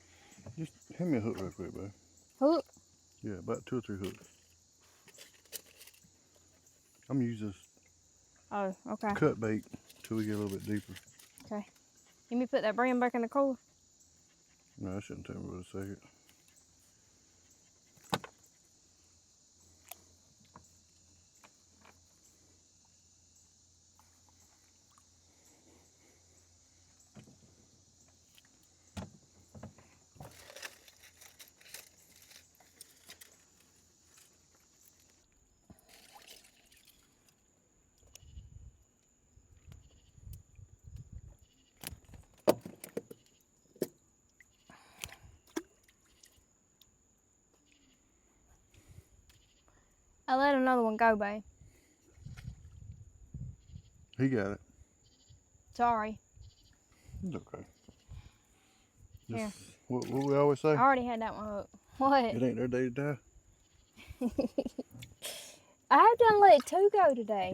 Just hand me a hook real quick, babe. Hook? Yeah, about 2 or 3 hooks. I'm gonna use this Oh, okay. cut bait till we get a little bit deeper. Okay. Let me put that bream back in the cooler. No, that shouldn't take me but a second. I let another one go, babe. He got it. Sorry. It's okay. Just Here. what we always say? I already had that one hooked. What? It ain't their day to die. I have done let 2 go today.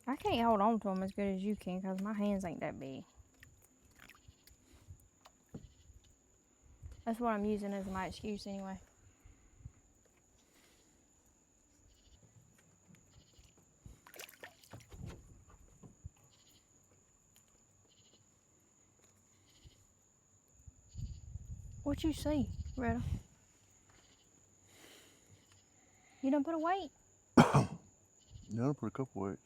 I can't hold on to them as good as you can because my hands ain't that big. That's what I'm using as my excuse anyway. What you see, Retta? You done put a weight? Yeah, I put a couple weights.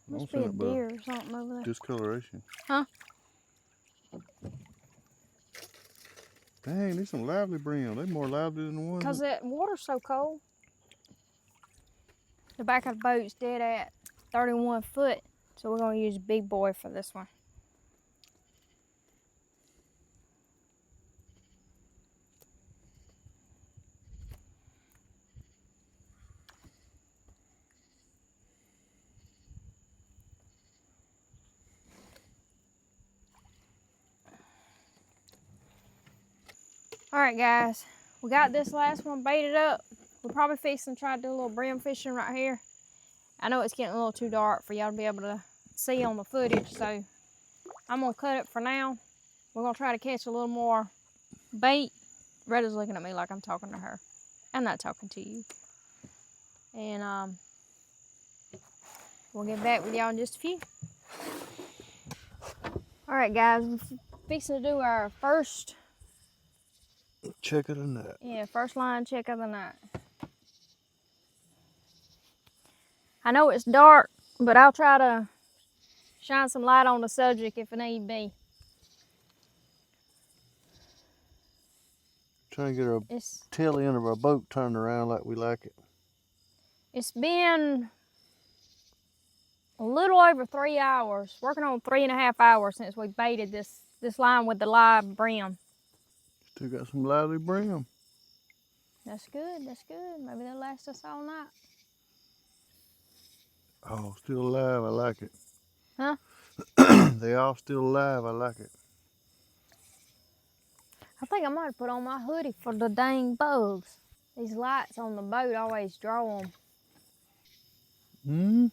Must be a deer or something over there. Discoloration. Huh? Dang, these some lively bream. They more lively than the ones. Because that water's so cold. The back of the boat's dead at 31 foot. So we're going to use big boy for this one. All right, guys, we got this last one baited up. We're probably fixing to try to do a little brim fishing right here. I know it's getting a little too dark for y'all to be able to see on the footage, so I'm gonna cut it for now. We're gonna try to catch a little more bait. Retta's looking at me like I'm talking to her. I'm not talking to you. And we'll get back with y'all in just a few. All right, guys, we're fixing to do our first check of the night. Yeah, first line check of the night. I know it's dark, but I'll try to shine some light on the subject if it need be. Trying to get our tail end of our boat turned around like we like it. It's been a little over 3 hours, working on 3.5 hours since we baited this line with the live brim. Still got some lively brim. That's good, that's good. Maybe they'll last us all night. Oh, still alive, I like it. Huh? They all still alive, I like it. I think I might have put on my hoodie for the dang bugs. These lights on the boat always draw them. Hmm?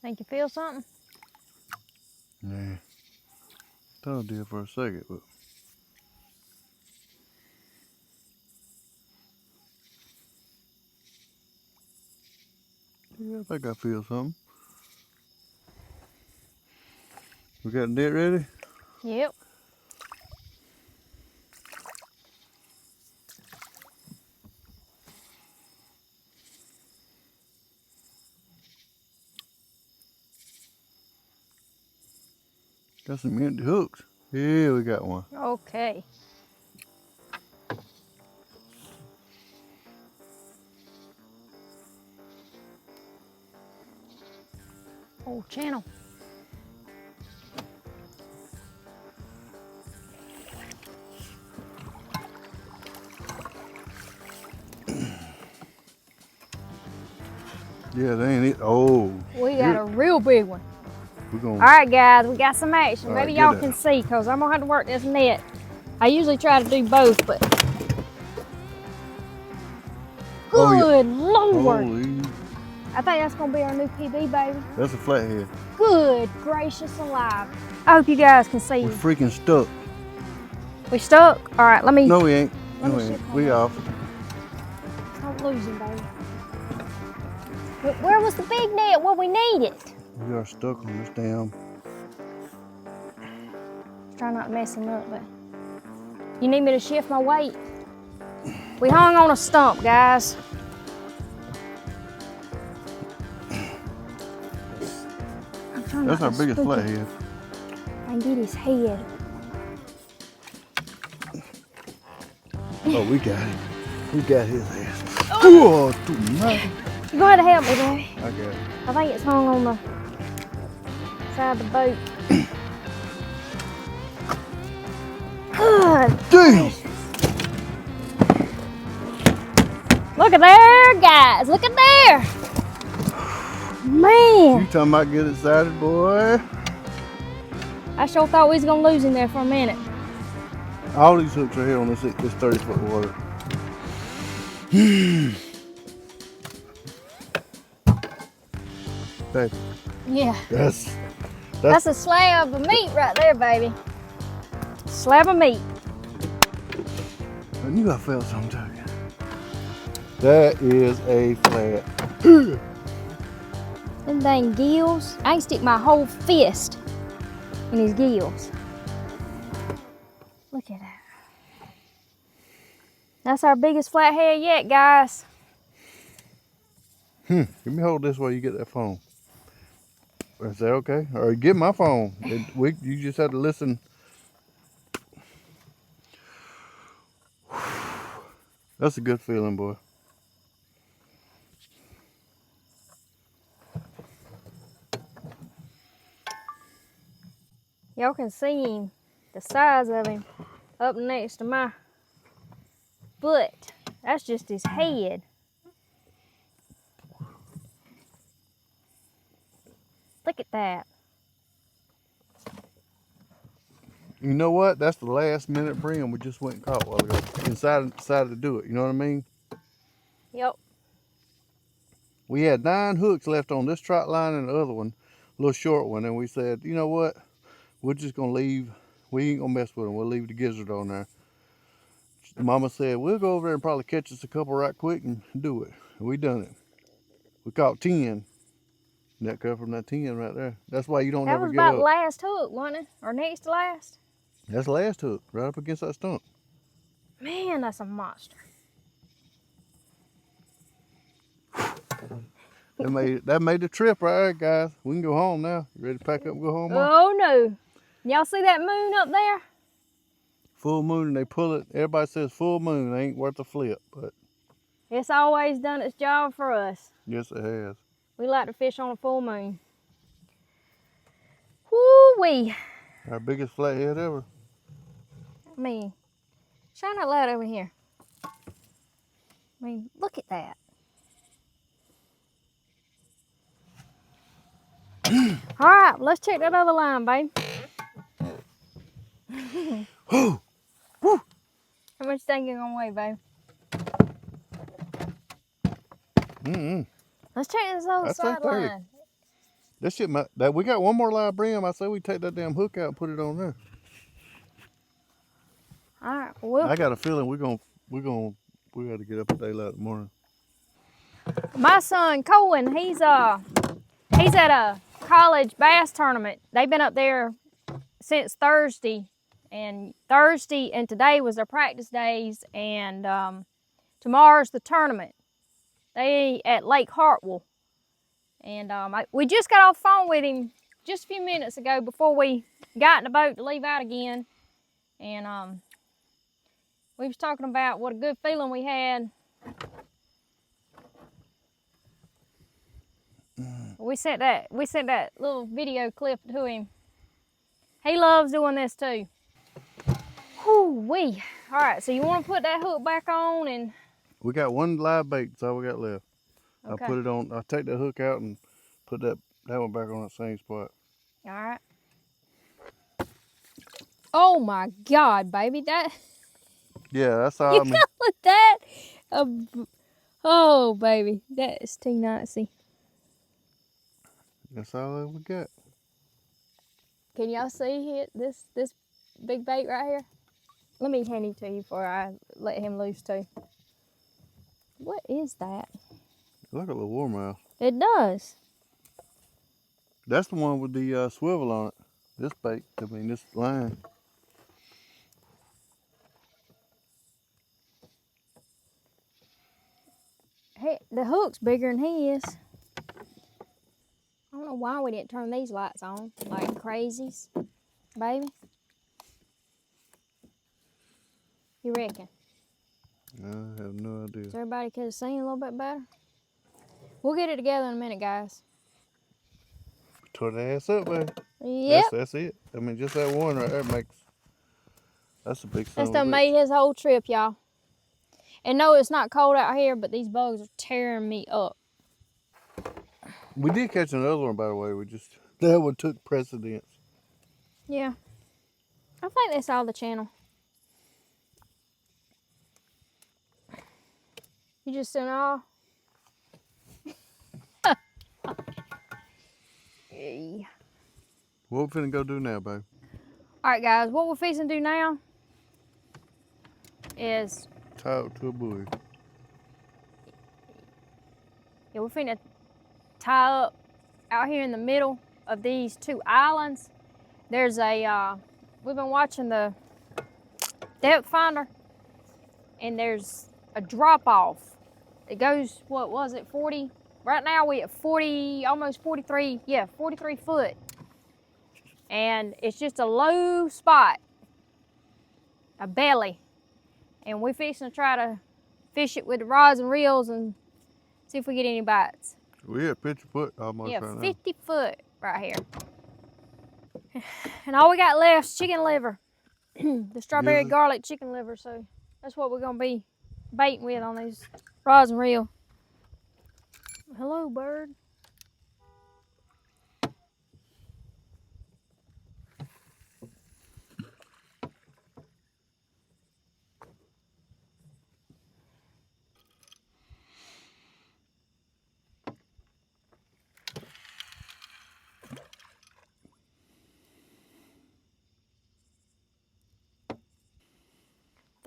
Think you feel something? Nah. Thought I did for a second, but... Yeah, I think I feel something. We got the net ready? Yep. Got some empty hooks. Yeah, we got one. Okay. Old channel. Yeah, they ain't it. Oh. We got a real big one. We're gonna... All right, guys, we got some action. All Maybe right, y'all can see, because I'm going to have to work this net. I usually try to do both, but... Good Lord. Holy. I think that's going to be our new PB, baby. That's a flathead. Good gracious alive. I hope you guys can see. We're freaking stuck. We stuck? All right, let me... No, we ain't. Let No, me we shift ain't. my We weight. off. Don't lose him, baby. Where was the big net? What we needed? We are stuck on this damn... Try not to mess him up, but... You need me to shift my weight? We hung on a stump, guys. That's our biggest flathead. I can get his head. Oh, we got it. We got his ass. Oh, tonight. You go ahead and help me, boy. I got it. I think it's hung on the side of the boat. Good. Damn! Look at there, guys. Look at there. Man. You talking about get excited, boy? I sure thought we was going to lose him there for a minute. All these hooks are here on this 30-foot water. Baby. Yeah. That's a slab of meat right there, baby. Slab of meat. I knew I felt something tugging. That is a flat. Them dang gills. I can stick my whole fist in his gills. Look at that. That's our biggest flathead yet, guys. Give me hold this while you get that phone. Is that okay? Or get my phone. You just have to listen. That's a good feeling, boy. Y'all can see him, the size of him, up next to my foot. That's just his head. Look at that. You know what? That's the last minute brim we just went and caught a while ago. Decided to do it. You know what I mean? Yep. We had 9 hooks left on this trot line and the other one, a little short one, and we said, you know what? we're just gonna leave. We ain't gonna mess with them. We'll leave the gizzard on there. Mama said we'll go over there and probably catch us a couple right quick and do it. And we done it. We caught 10. That come from that 10 right there. That's why you don't That ever was give about up. last hook, wasn't it? Or next to last? That's the last hook, right up against that stump. Man, that's a monster. That made the trip right there, guys. We can go home now. You ready to pack up and go home, Mom? Oh no. Y'all see that moon up there? Full moon and they pull it. Everybody says full moon ain't worth a flip, but It's always done its job for us. yes it has. We like to fish on a full moon. Woo-wee. Our biggest flathead ever. I mean, shine that light over here. I mean, look at that. All right, let's check that other line, babe. Woo! Woo! How much think you're gonna weigh, babe? Let's check this other That's side 30. line. This shit might, that we got one more live bream. I say we take that damn hook out and put it on there. All right, well, I got a feeling we got to get up at daylight in the morning. my son Cohen, he's at a college bass tournament. They've been up there since Thursday, and Thursday and today was their practice days, and tomorrow's the tournament. They at Lake Hartwell, and we just got off the phone with him just a few minutes ago before we got in the boat to leave out again, and we was talking about what a good feeling we had. We sent that little video clip to him. He loves doing this too. Whoo-wee. All right, so you want to put that hook back on and... We got one live bait, that's all we got left. Okay. I'll put it on, I'll take the hook out and put that one back on that same spot. All right. Oh my God, baby, that... Yeah, that's all. You call it that? Oh, baby, that is too nicey. That's all we got. Can y'all see it? This big bait right here? Let me hand him to you before I let him loose too. What is that? Look at the warmouth. It does. That's the one with the swivel on it. This bait, this line. Hey, the hook's bigger than he is. I don't know why we didn't turn these lights on like crazies, baby. You reckon? I have no idea. So everybody could have seen a little bit better. We'll get it together in a minute, guys. Tore the ass up, baby. Yep. That's it. Just that one right there that's a big son That's of a done bitch. made his whole trip, y'all. And no, it's not cold out here, but these bugs are tearing me up. We did catch another one, by the way. That one took precedence. Yeah. I think they saw the channel. You just in awe? Yeah. What we finna go do now, babe? All right, guys, what we're fixing to do now is... Tie it to a buoy. Yeah, we're finna tie up out here in the middle of these two islands. There's a, we've been watching the depth finder, and there's a drop off. It goes, what was it, 40? Right now we at 40, almost 43, yeah, 43 foot. And it's just a low spot, a belly. And we're fixing to try to fish it with the rods and reels and see if we get any bites. We at 50 foot almost right now. 50 foot right here. And all we got left is chicken liver. The strawberry garlic chicken liver. So that's what we're gonna be baiting with on these rods and reel. Hello, bird.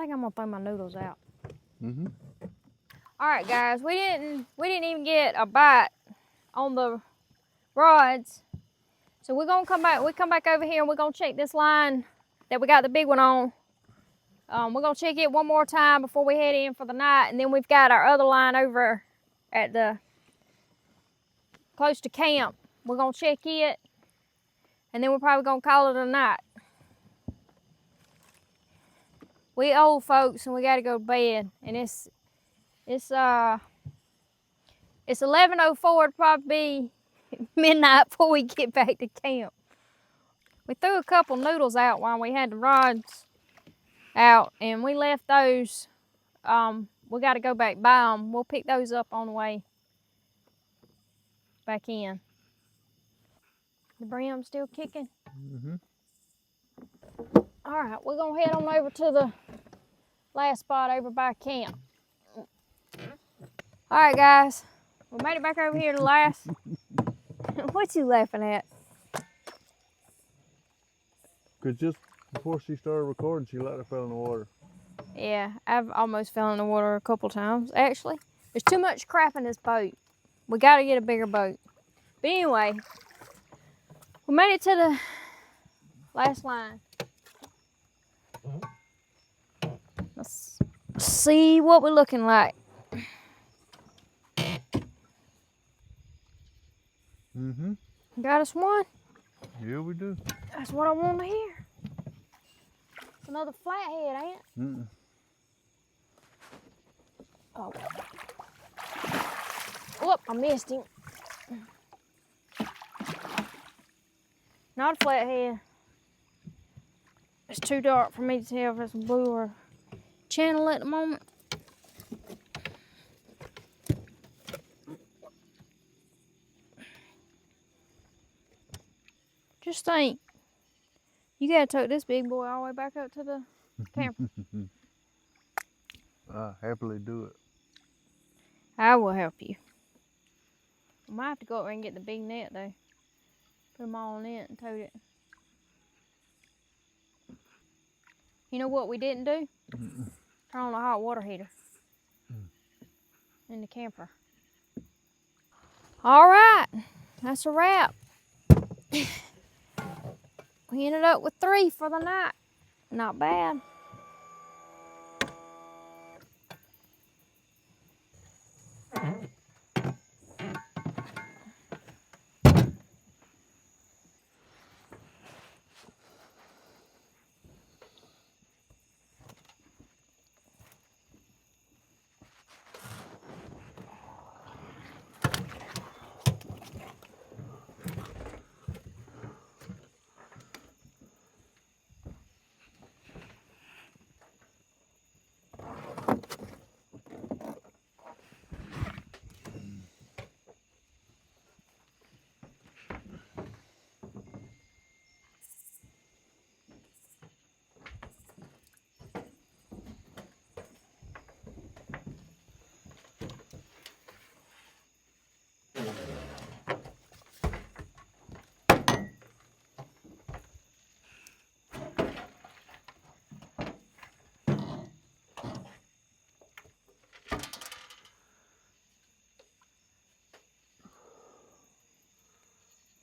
think I'm gonna throw my noodles out. Mm-hmm. All right, guys, we didn't even get a bite on the rods. So we're gonna come back. We come back over here and we're gonna check this line that we got the big one on. We're gonna check it one more time before we head in for the night, and then we've got our other line over at the close to camp. We're gonna check it, and then we're probably gonna call it a night. We old folks and we gotta go to bed, and it's 11:04. It'll probably be midnight before we get back to camp. We threw a couple noodles out while we had the rods out, and we left those. We got to go back by them. We'll pick those up on the way back in. The brim's still kicking. Mm-hmm. All right, we're gonna head on over to the last spot over by camp. All right, guys, we made it back over here to the last. What you laughing at? Because just before she started recording, she let her fell in the water. Yeah, I've almost fell in the water a couple times. Actually, there's too much crap in this boat. We got to get a bigger boat. But anyway, we made it to the last line. Let's see what we're looking like. Mm-hmm. Got us one? Yeah, we do. That's what I want to hear. It's another flathead, ain't it? Mm-mm. Oh. Whoop, I missed him. Not a flathead. It's too dark for me to tell if it's a blue or channel at the moment. Just think, you gotta tote this big boy all the way back up to the camper. I happily do it. I will help you. I might have to go up there and get the big net though. Put them all in it and tote it. You know what we didn't do? Turn on the hot water heater in the camper. All right, that's a wrap. We ended up with 3 for the night. Not bad.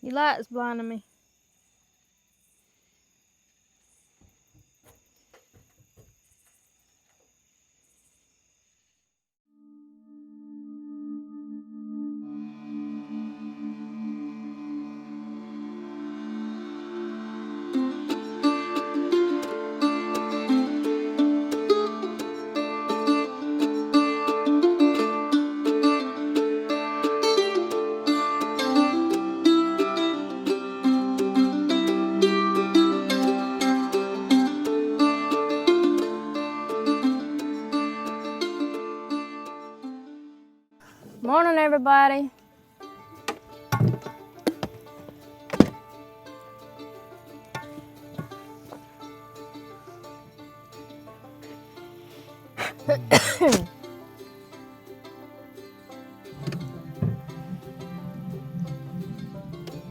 Your light's blinding me. Morning, everybody.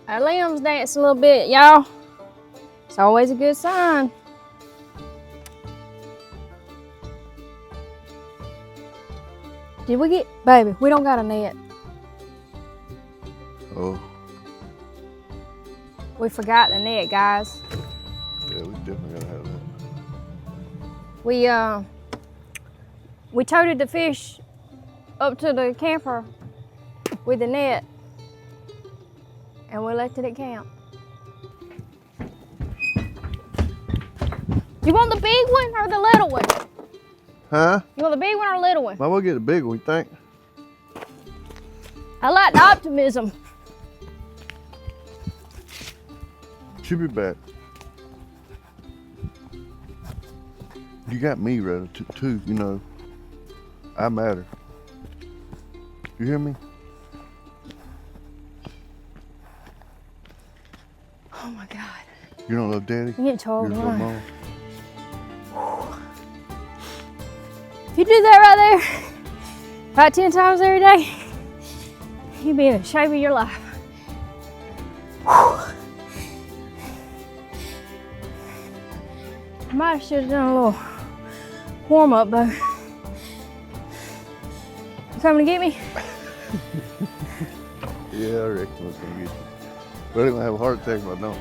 Our limbs dance a little bit, y'all. It's always a good sign. Did we get, baby, we don't got a net. Oh. We forgot the net, guys. Yeah, we definitely gotta have that. We toted the fish up to the camper with the net and we left it at camp. You want the big one or the little one? Huh? You want the big one or the little one? Well, we'll get a big one, you think? I like the optimism. She'll be back. You got me, Retta, too, you know. I matter. You hear me? Oh my God. You don't love Daddy? You get told, You love Mom? If you do that right there, about 10 times every day, you'll be in the shape of your life. I might have should have done a little warm up though. You coming to get me? Yeah, I reckon it's gonna get you. But I'm gonna have a heart attack if I don't.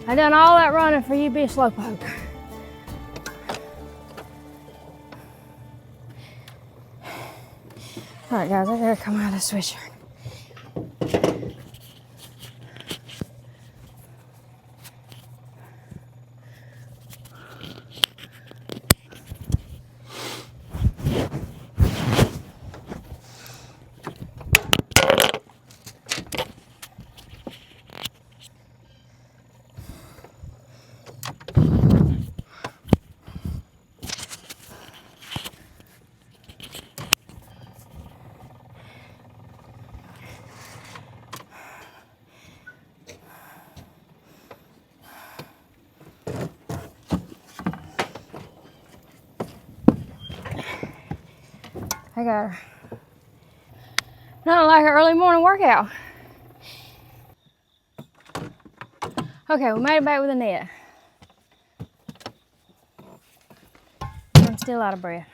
I done all that running for you to be a slowpoke. All right, guys, I gotta come out of the sweatshirt. I got her. Nothing like an early morning workout. Okay, we made it back with a net. I'm still out of breath.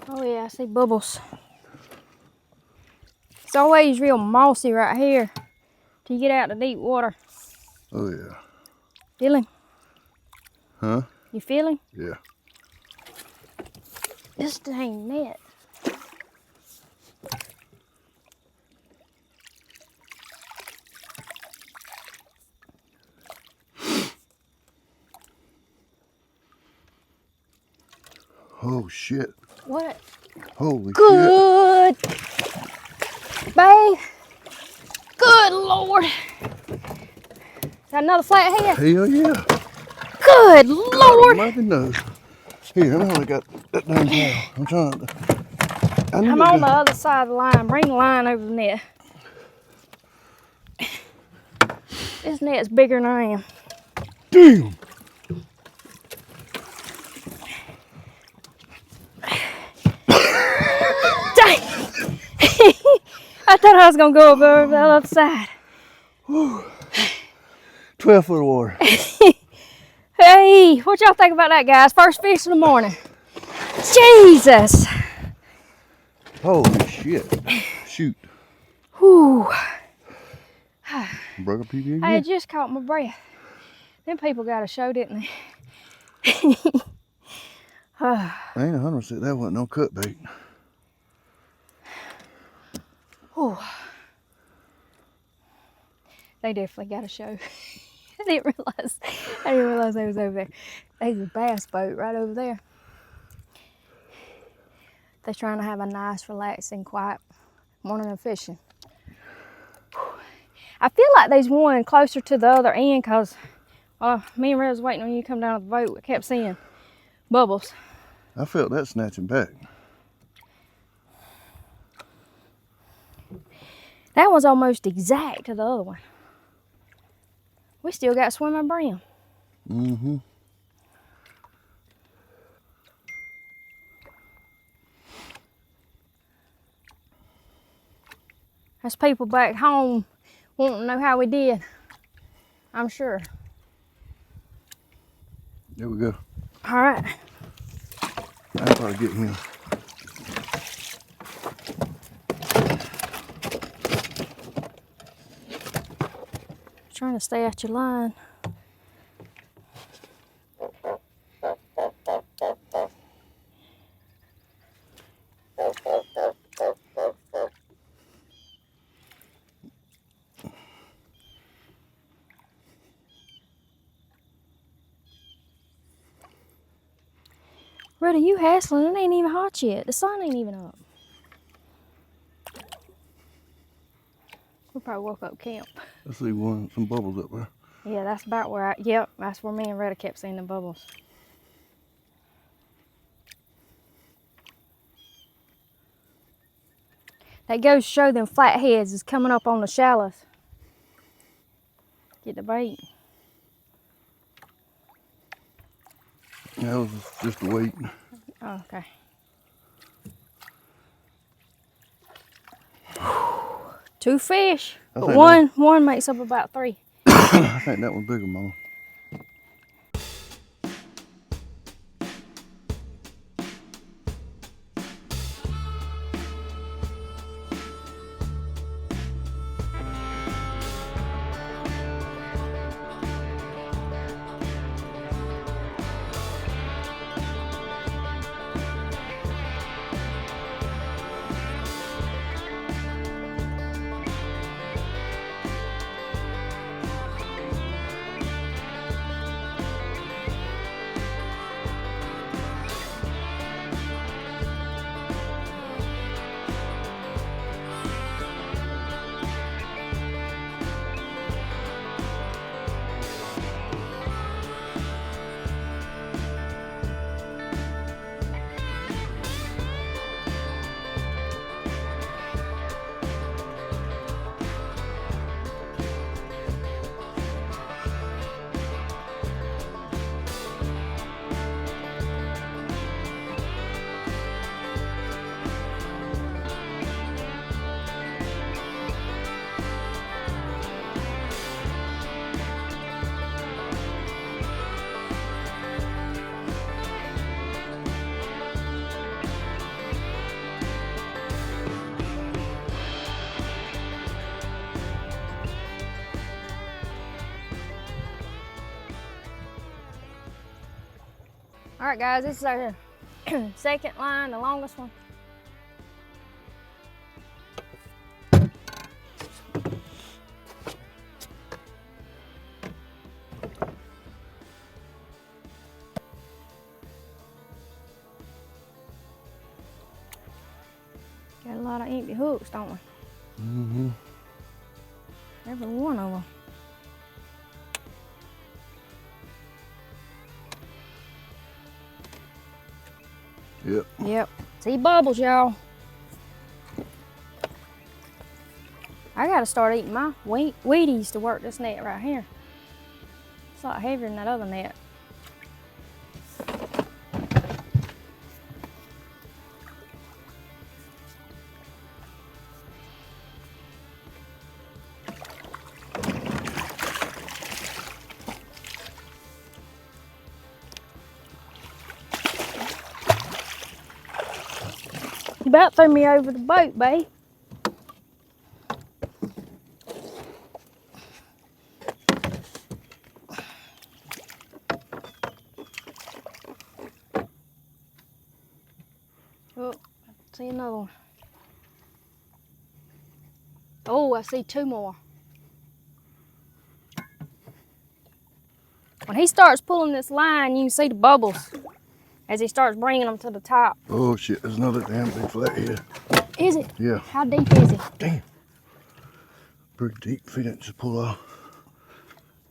Oh yeah, I see bubbles. It's always real mossy right here till you get out to deep water. Oh yeah. Feel him? Huh? You feel him? Yeah. This dang net. Oh shit. What? Holy Good. Babe. Good Lord. Is that another flathead? shit. Hell yeah. Good Lord. Mighty knows. Here, I only got that damn towel. I'm trying to. I'm on the other side of the line. Bring the line over the net. This net's bigger than I am. Damn. Dang. I thought I was gonna go over the other side. 12 foot of water. Hey, what y'all think about that, guys? First fish of the morning. Jesus. Holy shit. Shoot. Whew. Broke a PB again? I had just caught my breath. Them people got a show, didn't they? I ain't 100% that wasn't no cut bait. Whew. They definitely got a show. I didn't realize they was over there. There's a bass boat right over there. They're trying to have a nice, relaxing, quiet morning of fishing. I feel like there's one closer to the other end because me and Red was waiting on you to come down with the boat. We kept seeing bubbles. I felt that snatching back. That one's almost exact to the other one. We still got swimming bream. Mm-hmm. There's people back home wanting to know how we did. I'm sure. There we go. All right. I'll probably get him. Trying to stay out your line. Retta, you hassling. It ain't even hot yet. The sun ain't even up. We'll probably woke up camp. I see some bubbles up there. Yeah, that's about where yep, that's where me and Retta kept seeing the bubbles. That goes to show them flatheads is coming up on the shallows. Get the bait. That was just a wait. Oh, okay. Two fish, but one makes up about 3. I think that one's bigger, Mama. All right, guys, this is our second line, the longest one. Got a lot of empty hooks, don't we? Mm-hmm. Every one of them. Yep. Yep. See bubbles, y'all. I gotta start eating my Wheaties to work this net right here. It's a lot heavier than that other net. You about threw me over the boat, babe. Oh, I see another one. Oh, I see 2 more. When he starts pulling this line, you can see the bubbles as he starts bringing them to the top. Oh shit, there's another damn big flathead. Is it? Yeah. How deep is it? Damn. Pretty deep if he didn't just pull off.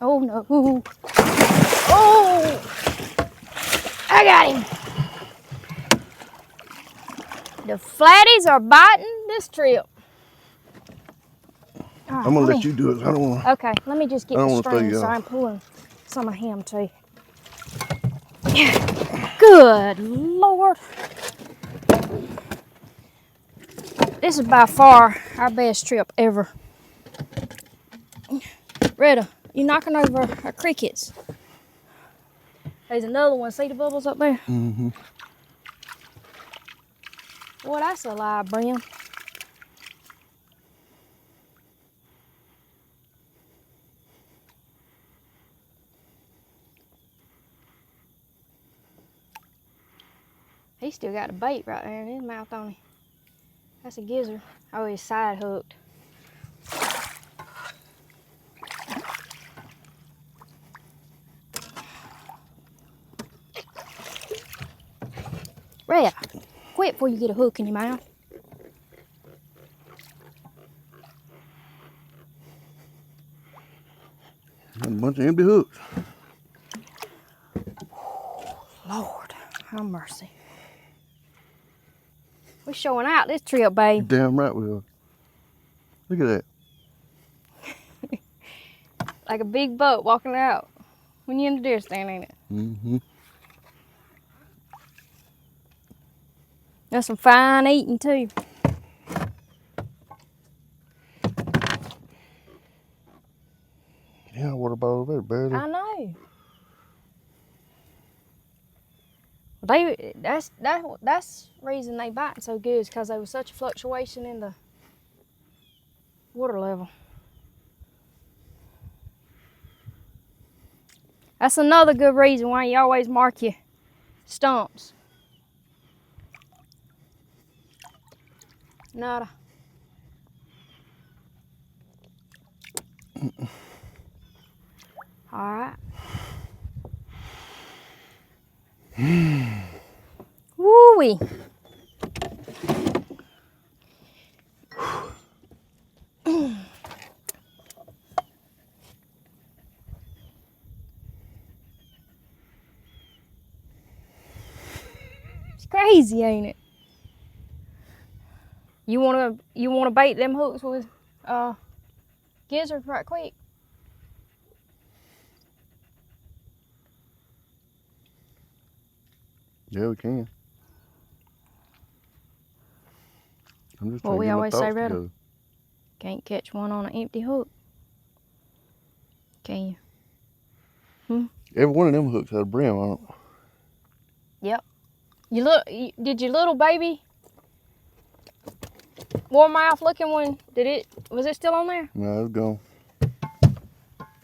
Oh no. Oh! I got him. The flatties are biting this trip. Right, I'm gonna let you do it. I don't want to. Okay, let me just get the string so I'm pulling some of him too. Good Lord. This is by far our best trip ever. Retta, you're knocking over our crickets. There's another one. See the bubbles up there? Mm-hmm. Boy, that's a live bream. He still got the bait right there in his mouth on him. That's a gizzard. Oh, he's side hooked. Rhett, quit before you get a hook in your mouth. A bunch of empty hooks. Lord, have mercy. We're showing out this trip, babe. Damn right we are. Look at that. Like a big boat walking out when you're in the deer stand, ain't it? Mm-hmm. That's some fine eating too. Yeah, water bottle over there, barely. I know. That's the reason they biting so good is because there was such a fluctuation in the water level. That's another good reason why you always mark your stumps. Nada. All right. Woo-wee. It's crazy, ain't it? You wanna bait them hooks with gizzards right quick? Yeah, we can. I'm just What trying we to get my always say, thoughts Retta? together. Can't catch one on an empty hook. Can you? Every one of them hooks had a brim on it. Yep. Did your little baby warm mouth looking one? Was it still on there? No, it's gone.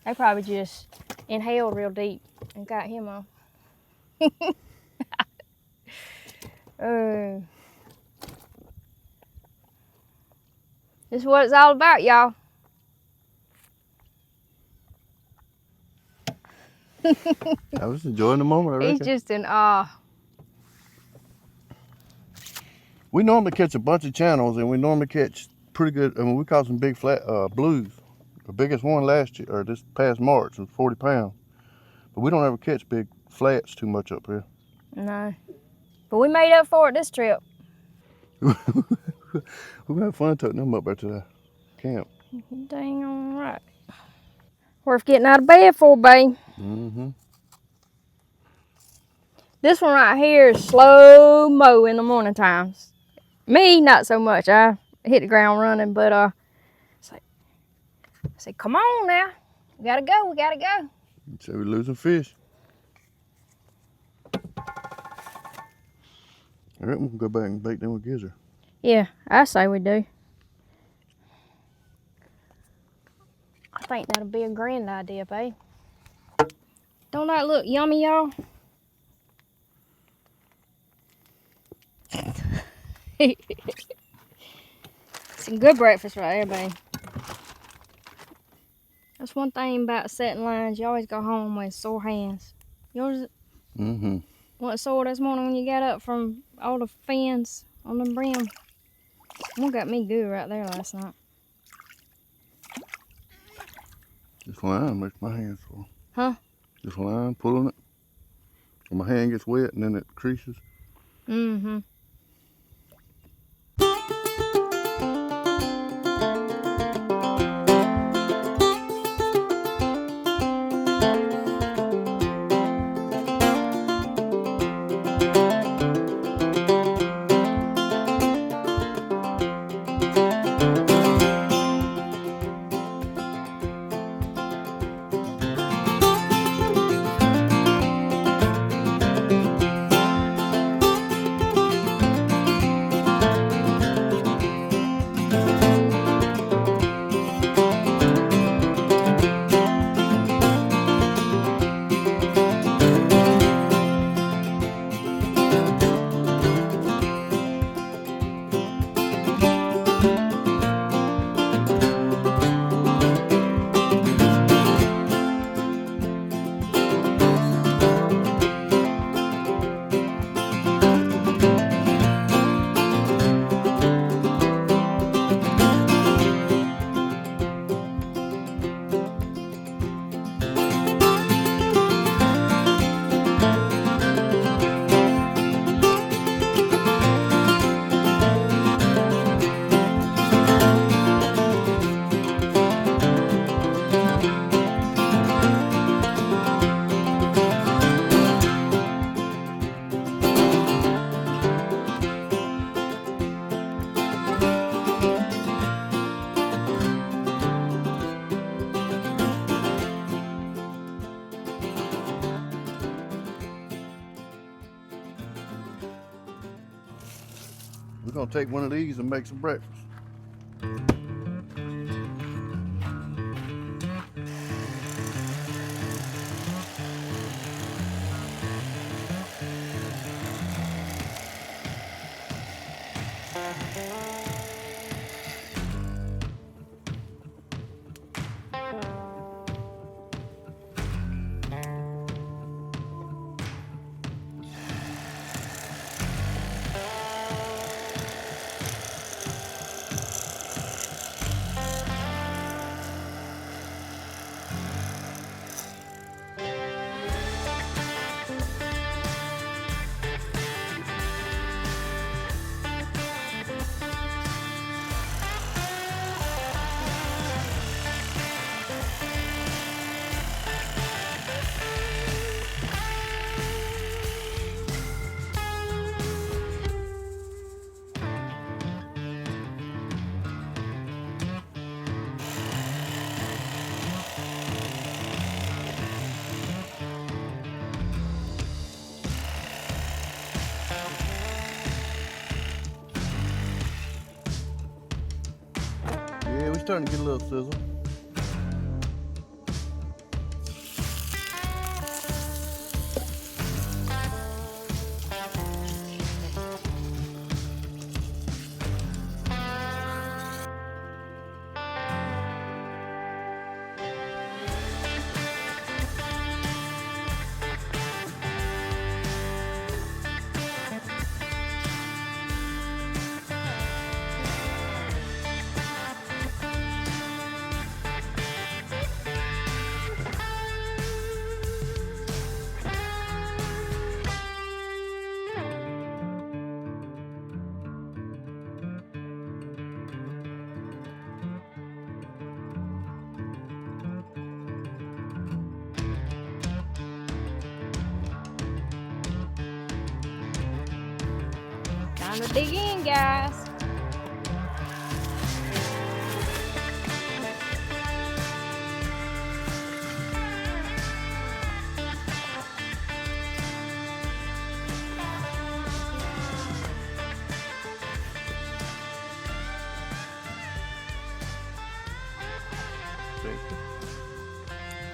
They probably just inhaled real deep and got him off. This is what it's all about, y'all. I was enjoying the moment, I He's reckon. just in awe. We normally catch a bunch of channels, and we normally catch pretty good. I mean, we caught some big flat blues. The biggest one last year, or this past March, was 40 pounds. But we don't ever catch big flats too much up here. No. But we made up for it this trip. We had fun taking them up there to the camp. Dang all right. Worth getting out of bed for, babe. Mm-hmm. This one right here is slow-mo in the morning times. Me, not so much. I hit the ground running, but I said, come on now. We gotta go. So we're losing fish. All right, we can go back and bait them with gizzard. Yeah, I say we do. I think that'll be a grand idea, babe. Don't that look yummy, y'all? Some good breakfast right there, babe. That's one thing about setting lines. You always go home with sore hands. Yours wasn't sore this morning when you got up from all the fins on the brim. One got me good right there last night. This line makes my hands sore. Huh? This line, pulling it. And my hand gets wet and then it creases. Mm-hmm. gonna take one of these and make some breakfast. Yeah, we're starting to get a little sizzle. Time to dig in, guys.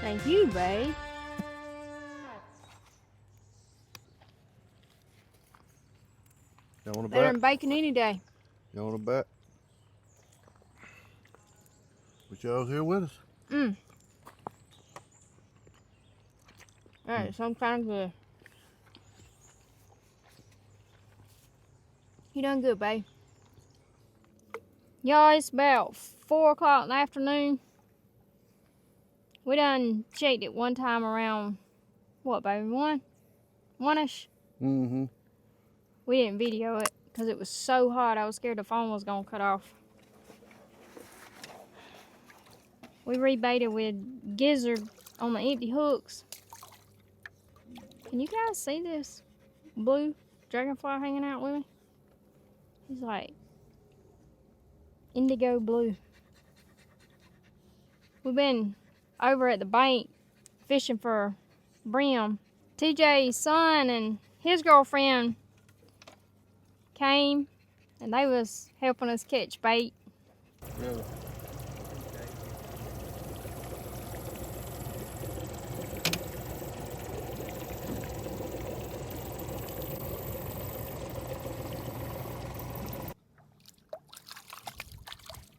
Thank you, babe. Y'all want a Better bat? than bacon any day. Y'all want a bat? But y'all's here with us. That is some kind of good. You done good, babe. Y'all, it's about 4 o'clock in the afternoon. We done checked it one time around, what, baby, 1-ish? Mm-hmm. We didn't video it because it was so hot. I was scared the phone was going to cut off. We rebaited with gizzard on the empty hooks. Can you guys see this blue dragonfly hanging out with me? He's like indigo blue. We've been over at the bank fishing for bream. TJ's son and his girlfriend came and they was helping us catch bait. Really?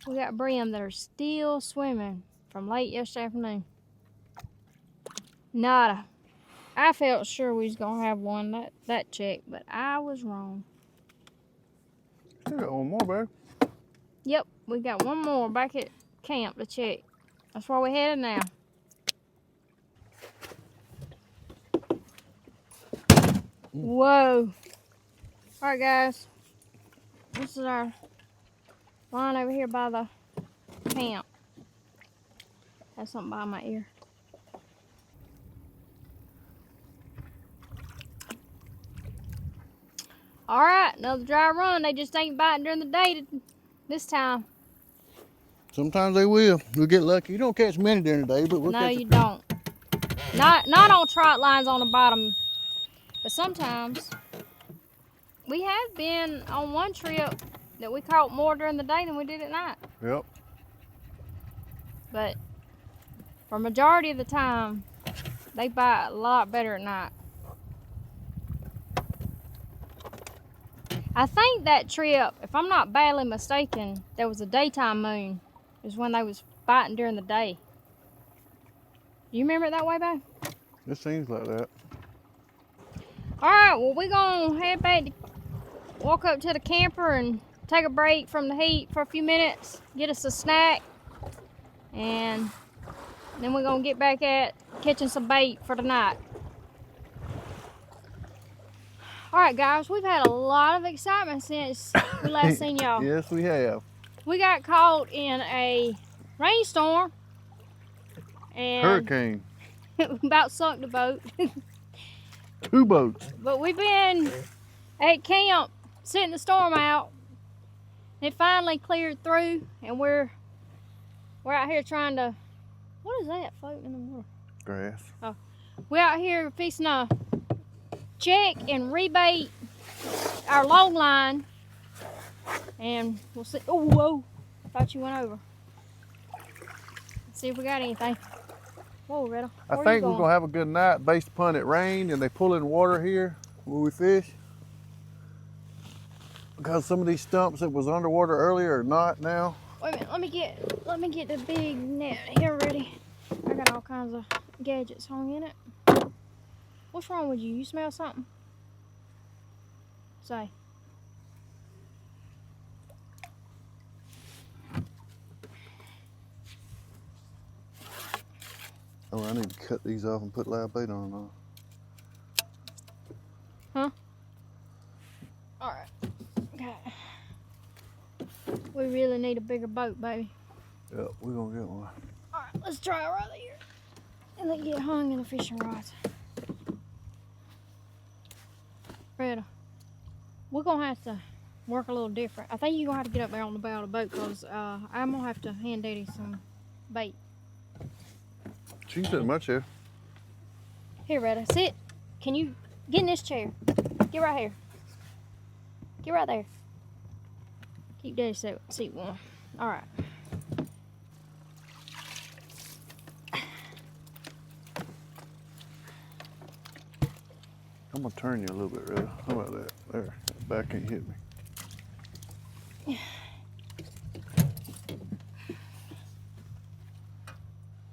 We got bream that are still swimming from late yesterday afternoon. Nada. I felt sure we was gonna have one that checked, but I was wrong. You got one more, babe. Yep, we got one more back at camp to check. That's where we're headed now. Whoa. Alright guys. This is our line over here by the camp. Has something by my ear. Alright, another dry run. They just ain't biting during the day this time. Sometimes they will. We'll get lucky. You don't catch many during the day, but we'll No, catch you don't. Not on trot lines on the bottom, but sometimes. We have been on one trip that we caught more during the day than we did at night. Yep. But for majority of the time, they bite a lot better at night. I think that trip, if I'm not badly mistaken, there was a daytime moon. Is when they was biting during the day. Do you remember it that way, babe? It seems like that. All right, well, we're gonna head back to walk up to the camper and take a break from the heat for a few minutes, get us a snack, and then we're gonna get back at catching some bait for the night. All right, guys, we've had a lot of excitement since we last seen y'all. Yes, we have. We got caught in a rainstorm and Hurricane. about sunk the boat. 2 boats. But we've been at camp sitting the storm out. It finally cleared through, and we're out here trying to. What is that floating in the water? Grass. Oh, we're out here fixing to check and rebait our long line, and we'll see. Oh, whoa! I thought you went over. Let's see if we got anything. Whoa, Retta. I think we're gonna have a good night based upon it rained and they pull in water here where we fish. Because some of these stumps that was underwater earlier are not now. Wait a minute, let me get the big net here ready. I got all kinds of gadgets hung in it. What's wrong with you? You smell something? Say. Oh, I need to cut these off and put live bait on them. Huh? Alright. Okay. We really need a bigger boat, baby. Yep, we're gonna get one. Alright, let's try it right here. And then get hung in the fishing rods. Retta, we're gonna have to work a little different. I think you're gonna have to get up there on the bow of the boat because I'm gonna have to hand Daddy some bait. She can sit in my chair. Here, Retta, sit. Can you get in this chair? Get right here. Get right there. Keep Daddy's seat warm. All right. I'm gonna turn you a little bit, Retta. How about that? There, back can't hit me.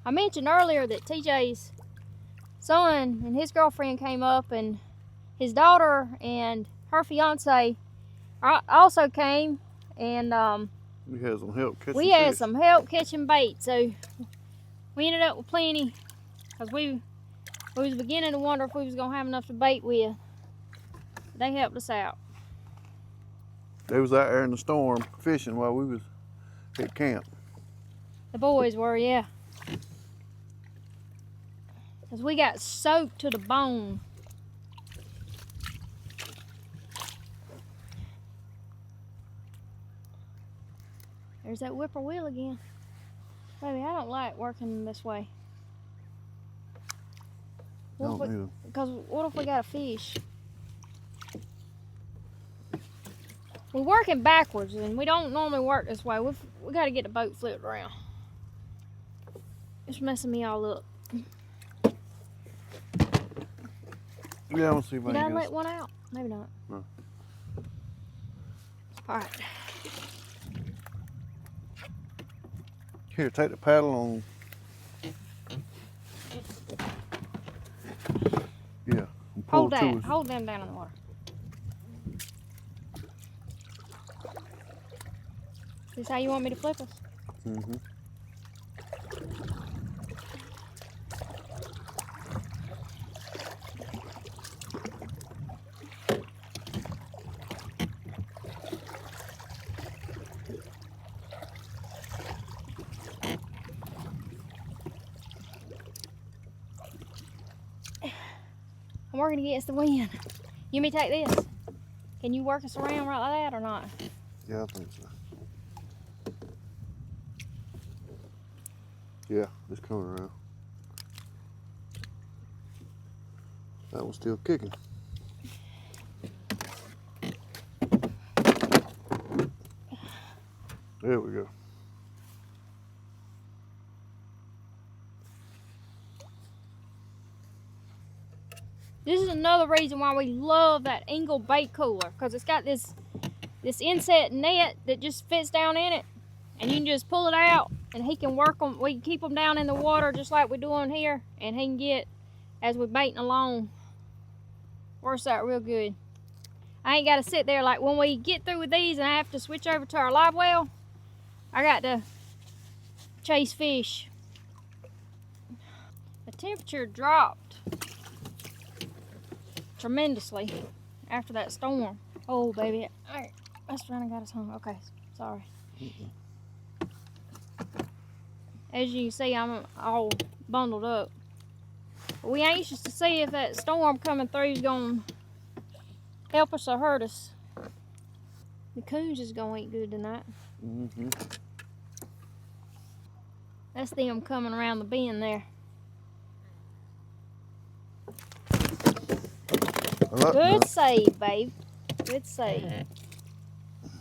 I mentioned earlier that TJ's son and his girlfriend came up, and his daughter and her fiance also came, and We had some help catching we had fish. some help catching bait. So we ended up with plenty because we was beginning to wonder if we was gonna have enough to bait with. They helped us out. They was out there in the storm fishing while we was at camp. The boys were, yeah. Because we got soaked to the bone. There's that whippoorwill again. Baby, I don't like working this way. Don't either. Because what if we got a fish? We're working backwards, and we don't normally work this way. We got to get the boat flipped around. It's messing me all up. Yeah, I'm gonna see if I Did I can let get one out? Maybe not. No. All right. Here, take the paddle on. Yeah. And pull Hold to that. us. Hold them down in the water. Is this how you want me to flip us? Mm-hmm. I'm working against the wind. You may take this. Can you work us around right like that or not? Yeah, I think so. Yeah, it's coming around. That one's still kicking. There we go. This is another reason why we love that Engel bait cooler, because it's got this inset net that just fits down in it, and you can just pull it out, and he can work them. We can keep them down in the water just like we're doing here, and he can get, as we're baiting along, works out real good. I ain't got to sit there like when we get through with these and I have to switch over to our live well, I got to chase fish. The temperature dropped tremendously after that storm. Oh, baby. All right. That's trying to got his tongue. Okay, sorry. As you can see, I'm all bundled up. But we anxious to see if that storm coming through is going to help us or hurt us. The coons is going to eat good tonight. That's them coming around the bend there. Good save, babe. Good save.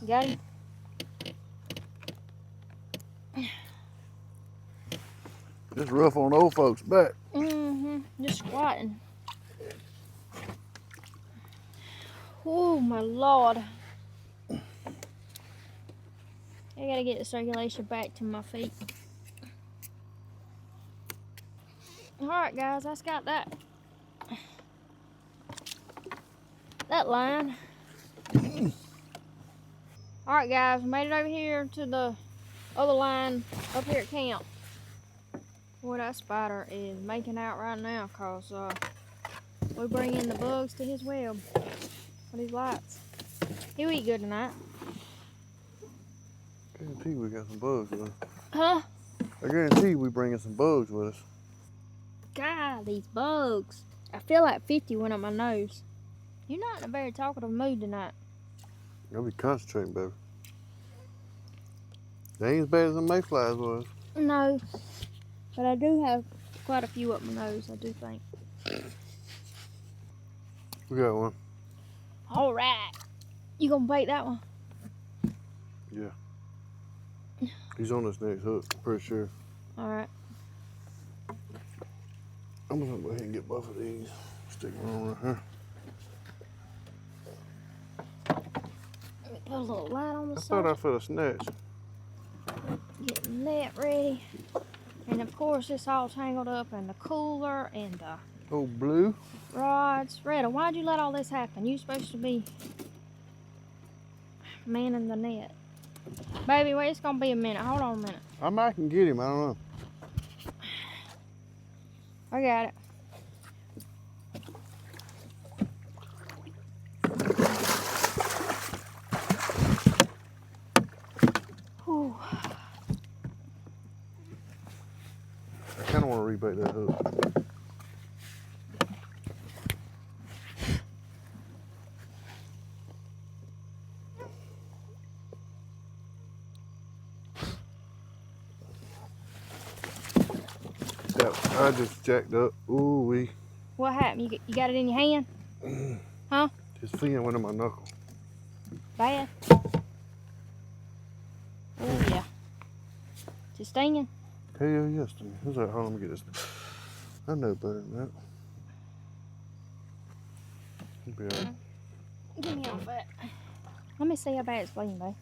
Got him? Just rough on old folks' back. Just squatting. Oh, my Lord. I gotta get the circulation back to my feet. Alright, guys, that's got that line. Alright, guys, we made it over here to the other line up here at camp. Boy, that spider is making out right now, because we bring in the bugs to his web for these lights. He'll eat good tonight. I guarantee we got some bugs with us. Huh? I guarantee we bringing some bugs with us. God, these bugs. I feel like 50 went up my nose. You're not in a very talkative mood tonight. I'll be concentrating, baby. They ain't as bad as the mayflies was. No, but I do have quite a few up my nose, I do think. We got one. All right. You gonna bait that one? Yeah. He's on this next hook, pretty sure. All right. I'm gonna go ahead and get both of these. Stick them on right here. Let me put a little light on the I side. thought I felt a snatch. Get the net ready. And of course, it's all tangled up in the cooler and the Oh, blue. rods. Retta, why'd you let all this happen? You're supposed to be manning the net. Baby, wait, it's gonna be a minute. Hold on a minute. I might can get him, I don't know. I got it. Whew. I kind of want to rebait that hook. I just jacked up. Ooh wee. What happened? You got it in your hand? Huh? His fin went in my knuckle. Bad? Oh yeah. Just stinging? Hell yes, dude. Who's that? Hold on, let me get this. I know better than that. You'll be all right. Give me all that. Let me see how bad it's bleeding, babe.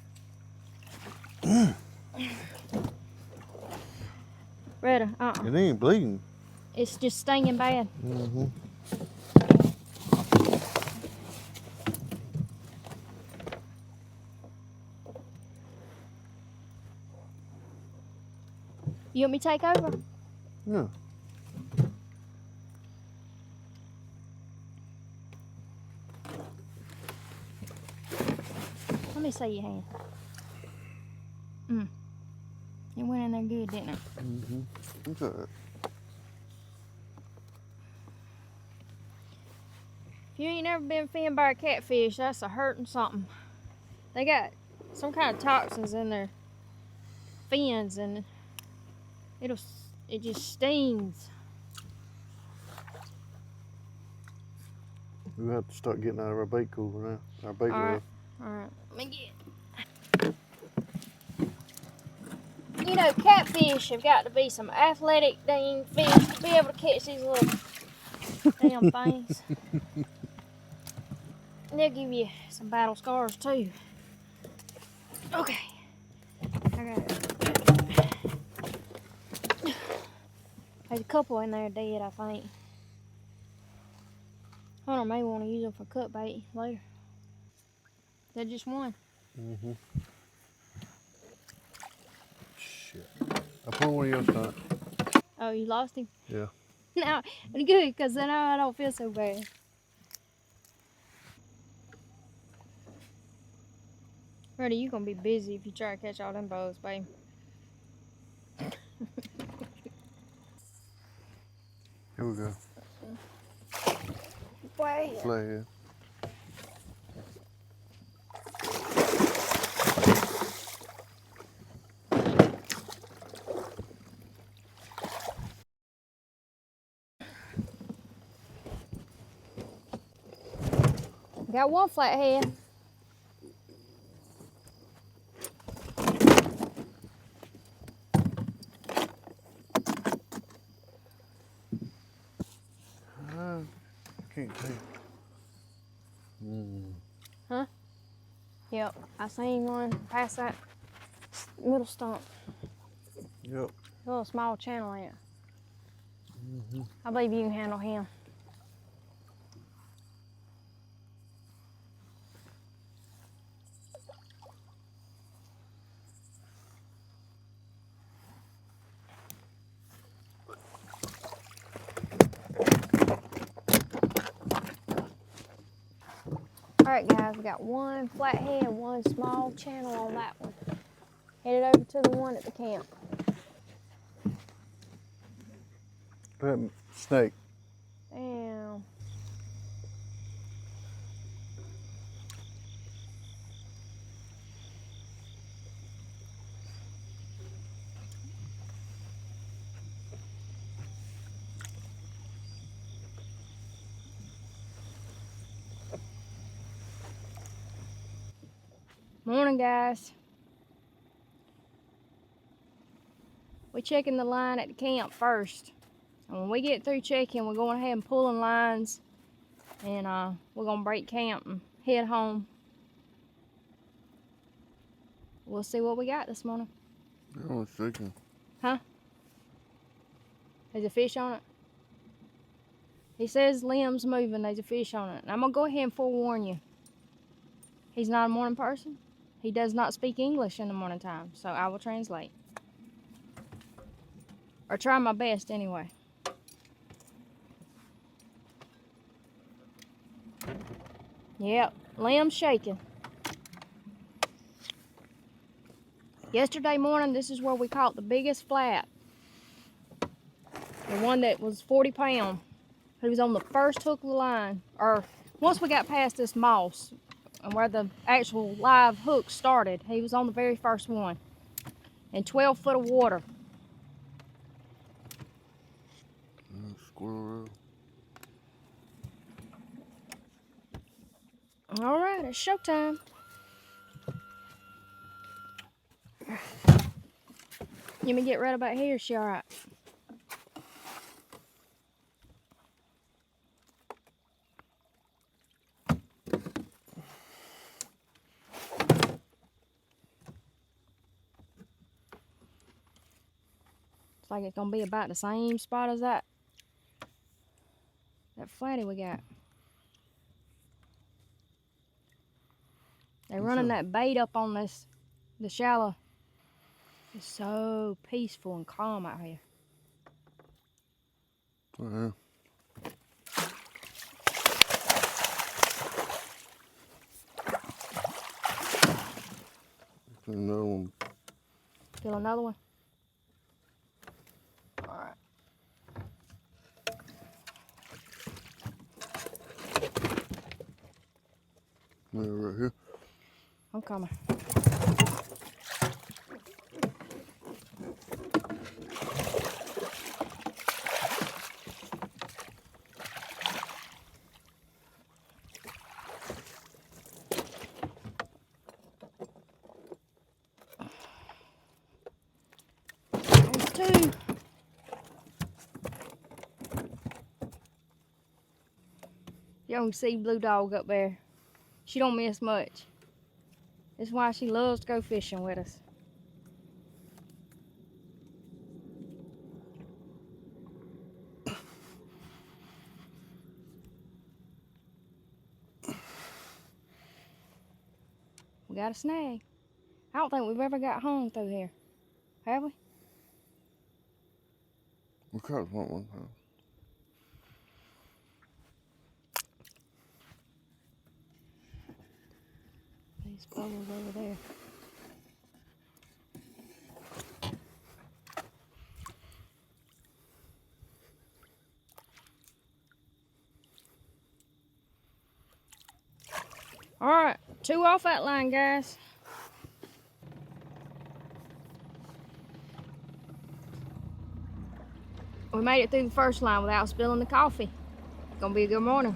Retta, It ain't bleeding. It's just stinging bad. You want me to take over? Yeah. Let me see your hand. It went in there good, didn't it? It's all right. If you ain't never been finned by a catfish, that's a hurting something. They got some kind of toxins in their fins, and it just stings. We have to start getting out of our bait cooler now. Our bait All reel. right, let me get. You know, catfish have got to be some athletic dang fish to be able to catch these little damn things. And they'll give you some battle scars too. Okay. I got it. There's a couple in there dead, I think. Hunter may want to use them for cut bait later. Is that just one? Mm-hmm. Shit. I put one of your stunts. Oh, you lost him? Yeah. No, good, because then I don't feel so bad. Retta, you gonna be busy if you try to catch all them bugs, babe. Here we go. Wait. Flathead. Got one flathead. I can't tell. Huh? Yep, I seen one past that middle stump. Yep. A little small channel in it. I believe you can handle him. All right, guys, we got one flathead and one small channel on that one. Headed over to the one at the camp. That snake. Damn. Morning, guys. We're checking the line at the camp first. And when we get through checking, we're going ahead and pulling lines. And we're going to break camp and head home. We'll see what we got this morning. I was thinking. Huh? There's a fish on it? He says limbs moving, there's a fish on it. And I'm going to go ahead and forewarn you. He's not a morning person. He does not speak English in the morning time, so I will translate. Or try my best anyway. Yep, limbs shaking. Yesterday morning, this is where we caught the biggest flat. The one that was 40 pounds. He was on the first hook of the line. Or once we got past this moss and where the actual live hook started, he was on the very first one. In 12 foot of water. Squirrel. All right, it's showtime. Let me get Retta back here. Is she all right? Looks like it's gonna be about the same spot as that flatty we got. They're running that bait up on the shallow. It's so peaceful and calm out here. Uh-huh. Another one. Feel another one? All right. Yeah, right here. I'm coming. Y'all can see Blue Dog up there. She don't miss much. That's why she loves to go fishing with us. We got a snag. I don't think we've ever got hung through here. Have we? We caught one time. These bubbles over there. All right, 2 off that line, guys. We made it through the first line without spilling the coffee. Gonna be a good morning.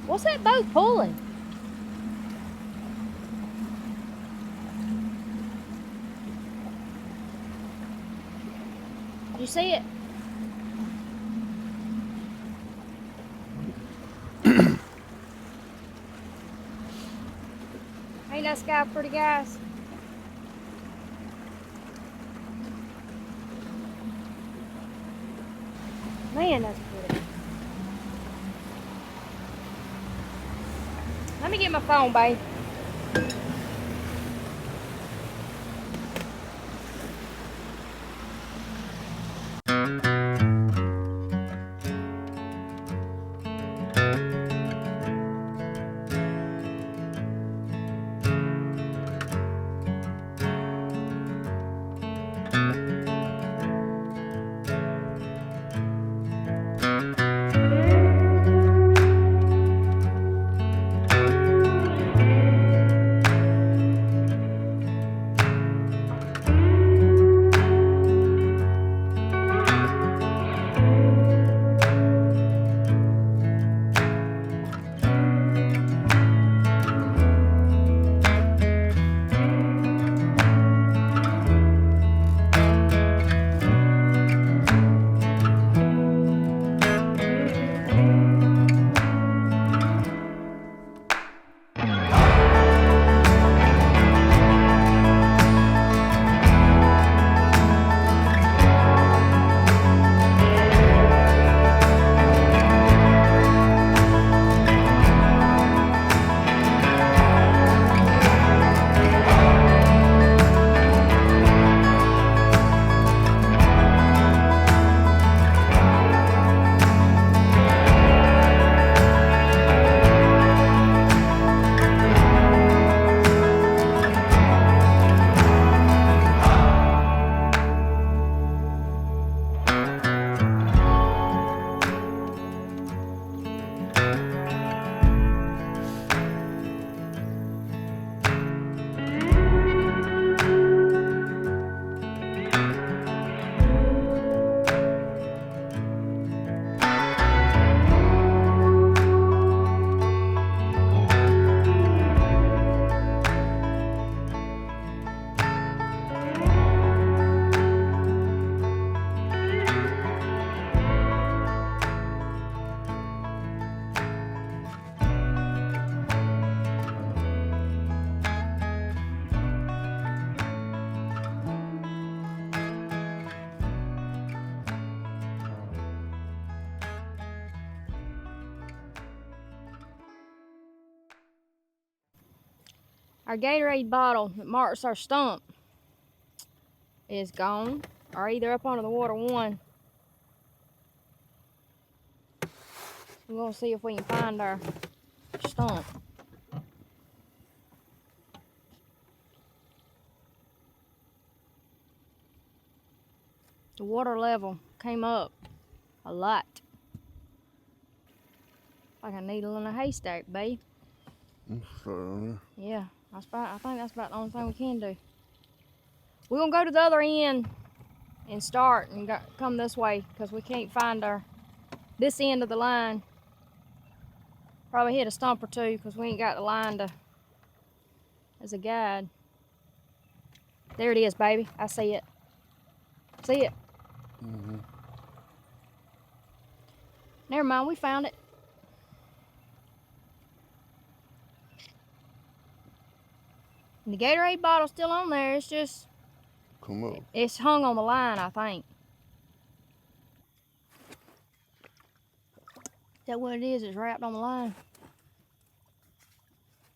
What's that boat pulling? Did you see it? Ain't that sky pretty, guys? Man, that's pretty. Let me get my phone, babe. Our Gatorade bottle that marks our stump is gone, or either up under the water one. We're gonna see if we can find our stump. The water level came up a lot. Like a needle in a haystack, babe. Yeah, I think that's about the only thing we can do. We're gonna go to the other end and start and come this way because we can't find this end of the line. Probably hit a stump or two because we ain't got the line as a guide. There it is, baby. I see it. See it? Never mind, we found it. And the Gatorade bottle's still on there. It's just... Come up. It's hung on the line, I think. Is that what it is? It's wrapped on the line.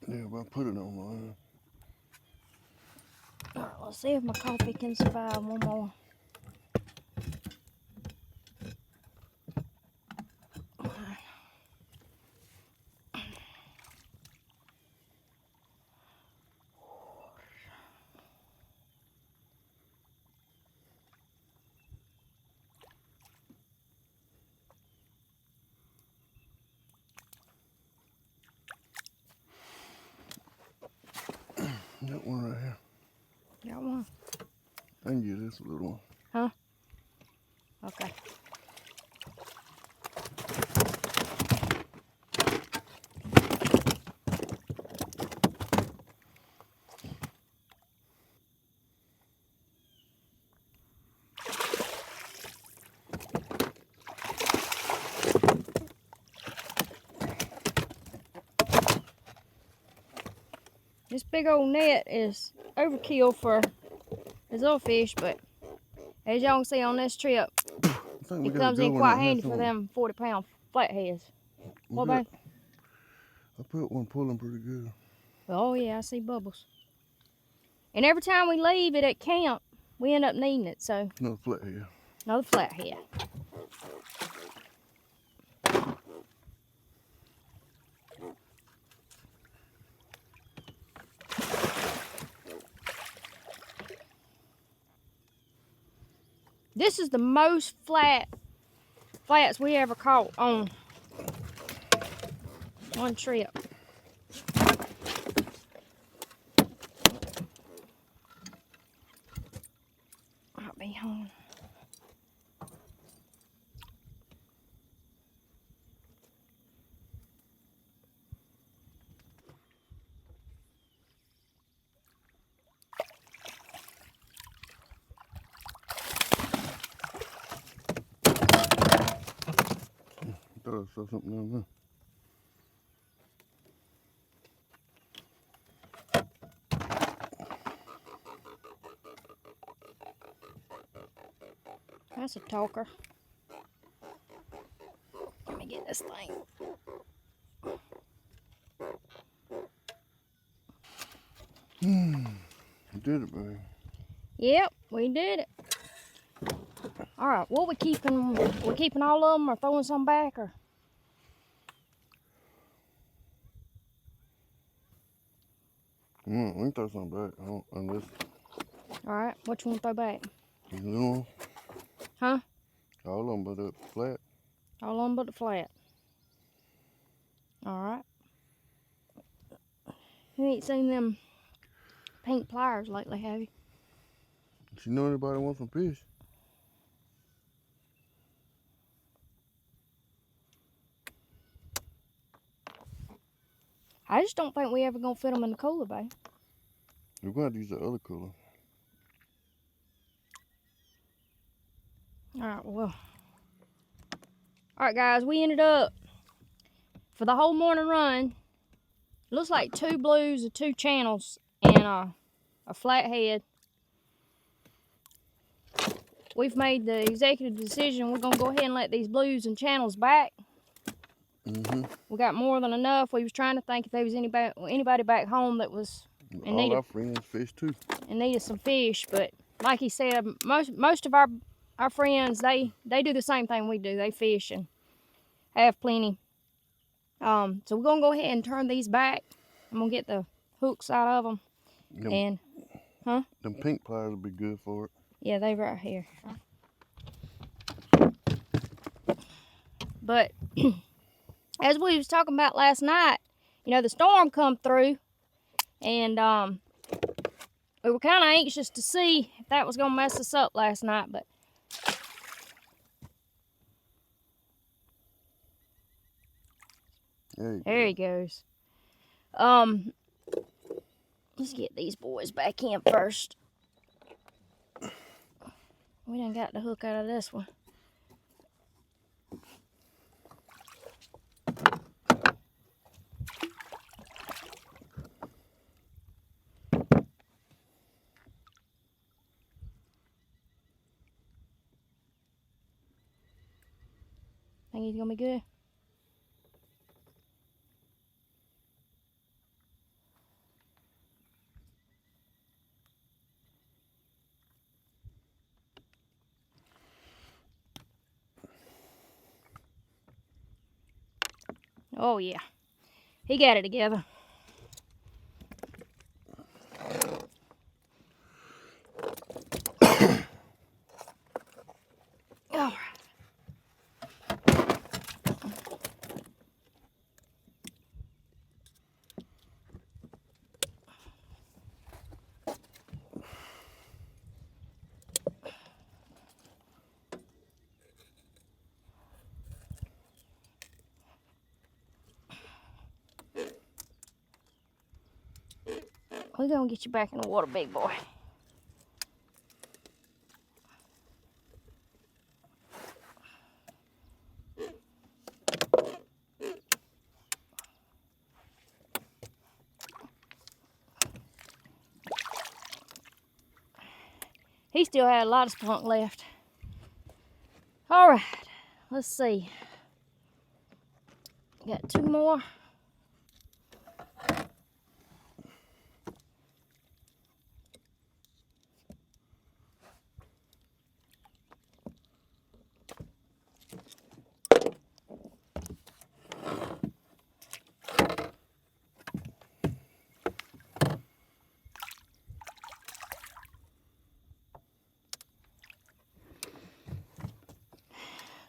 Yeah, but I put it on the line. All right, let's see if my coffee can survive one more. Got one right here. Got one. I can get this little one. Huh? Okay. This big old net is overkill for this little fish, but as y'all can see on this trip, it comes in quite handy for them 40-pound flatheads. What about? I put one pulling pretty good. Oh yeah, I see bubbles. And every time we leave it at camp, we end up needing it, so. Another flathead. Another flathead. This is the most flats we ever caught on one trip. I'll be home. I thought I saw something down there. That's a talker. Let me get this thing. You did it, baby. Yep, we did it. All right, what we keeping? We keeping all of them, or throwing some back, or? We can throw something back. Unless. All right, what you want to throw back? These little ones. Huh? All of them but the flat. All of them but the flat. All right. You ain't seen them pink pliers lately, have you? You know anybody want some fish? I just don't think we ever gonna fit them in the cooler, babe. We're going to use the other cooler. All right, well. All right, guys, we ended up, for the whole morning run, looks like 2 blues and 2 channels and a flathead. We've made the executive decision we're gonna go ahead and let these blues and channels back. We got more than enough. We was trying to think if there was anybody back home that was All our friends fish too. And needed some fish, but like he said, most of our friends, they do the same thing we do. They fish and have plenty. So we're gonna go ahead and turn these back. I'm gonna get the hooks out of them. Them pink pliers would be good for it. Yeah, they right here. But as we was talking about last night, you know, the storm come through, and we were kind of anxious to see if that was gonna mess us up last night, but there he goes. Let's get these boys back in first. We done got the hook out of this one. Think he's gonna be good? Oh yeah, he got it together. All right. We're gonna get you back in the water, big boy. He still had a lot of spunk left. All right, let's see. Got 2 more.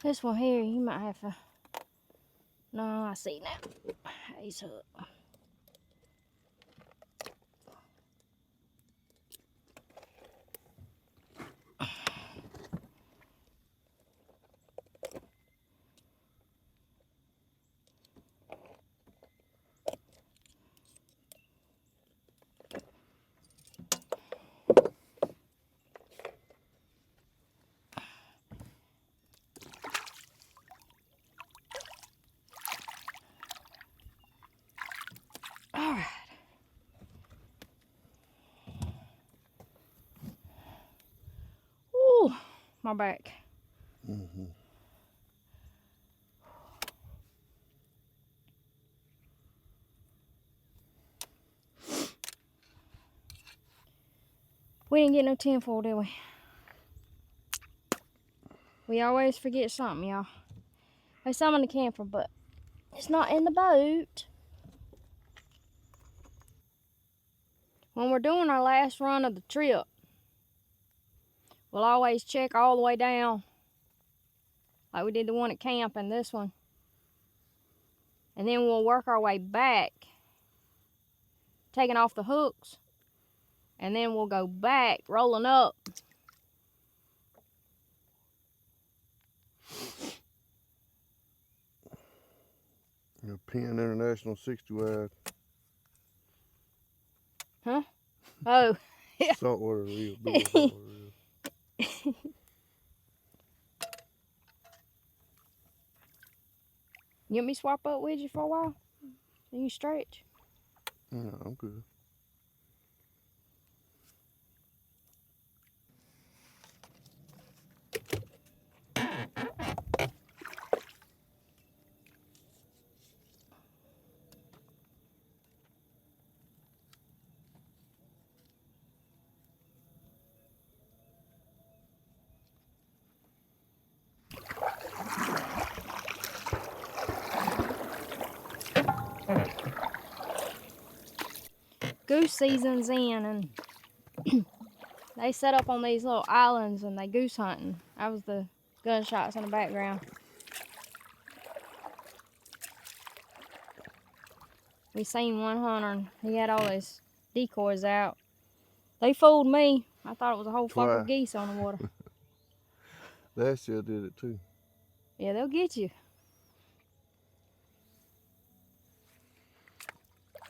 This one here, you might have to. No, I see now. He's hooked. All right. Ooh, my back. Mm-hmm. We didn't get no tinfoil, did we? We always forget something, y'all. There's some in the camper, but it's not in the boat. When we're doing our last run of the trip, we'll always check all the way down, like we did the one at camp and this one. And then we'll work our way back, taking off the hooks. And then we'll go back, rolling up. Penn International 60 wide. Huh? Oh. Saltwater reel, big saltwater reel. You want me to swap up with you for a while? So you stretch? No, I'm good. Goose season's in, and they set up on these little islands and they goose hunting. That was the gunshots in the background. We seen one hunter and he had all his decoys out. They fooled me. I thought it was a whole flock of geese on the water. Last year did it too. Yeah, they'll get you.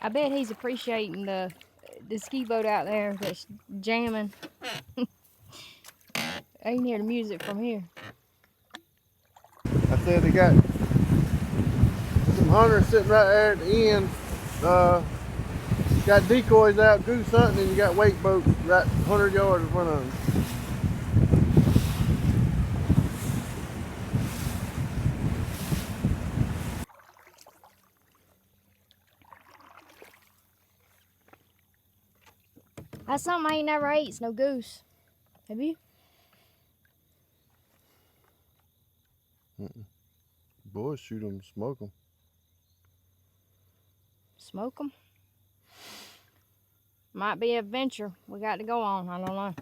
I bet he's appreciating the ski boat out there that's jamming. I can hear the music from here. I said they got some hunters sitting right there at the end. Got decoys out, goose hunting, and you got wake boats right 100 yards in front of them. That's something I ain't never ate. It's no goose. Have you? Boys shoot them, smoke them. Smoke them? Might be an adventure we got to go on. I don't know.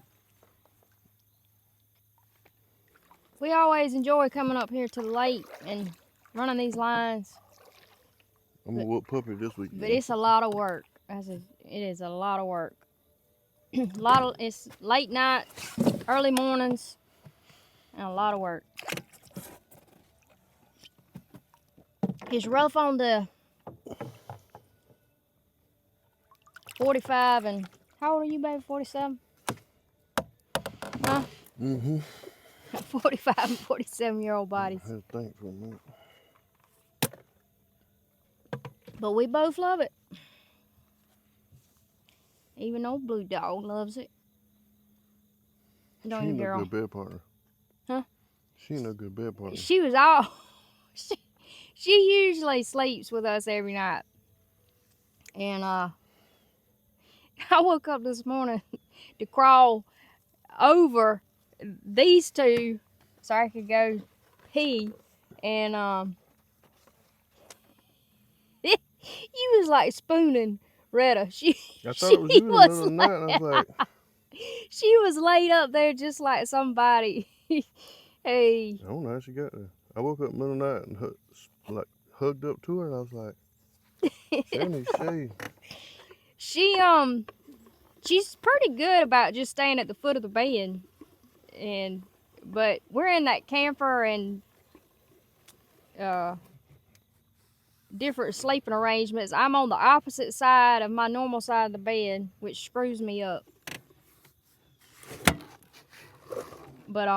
We always enjoy coming up here to the lake and running these lines. I'm gonna whoop puppy this week. But it's a lot of work. It is a lot of work. It's late night, early mornings, and a lot of work. It's rough on the 45 and how old are you, baby? 47? Huh? 45 and 47-year-old bodies. I had to think for a minute. But we both love it. Even old Blue Dog loves it. Don't you, girl? She ain't no good bed partner. Huh? She ain't no good bed partner. She was all... She usually sleeps with us every night. And I woke up this morning to crawl over these two so I could go pee. And you was like spooning Retta. I thought it was you in the middle of the night, and I was like... She was laid up there just like somebody. Hey. I don't know how she got there. I woke up in the middle of the night and hugged up to her, and I was like, she needs shade. She's pretty good about just staying at the foot of the bed. But we're in that camper and different sleeping arrangements. I'm on the opposite side of my normal side of the bed, which screws me up. But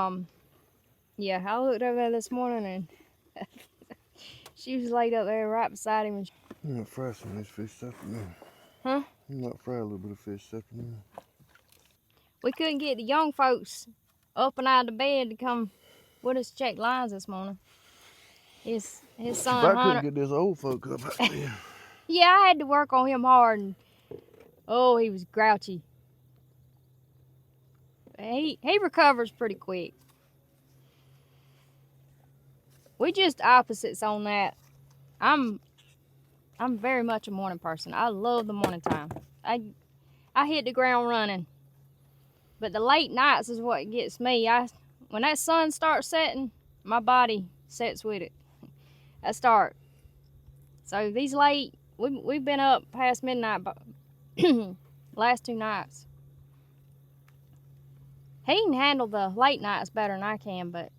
yeah, I looked over there this morning and she was laid up there right beside him. I'm gonna fry some of this fish this afternoon. Huh? I'm gonna fry a little bit of fish this afternoon. We couldn't get the young folks up and out of the bed to come with us to check lines this morning. His son If I Hunter. couldn't get this old folk up out there. Yeah, I had to work on him hard, and oh, he was grouchy. He recovers pretty quick. We just opposites on that. I'm very much a morning person. I love the morning time. I hit the ground running. But the late nights is what gets me. When that sun starts setting, my body sets with it. I start. So these late, we've been up past midnight last 2 nights. He can handle the late nights better than I can, but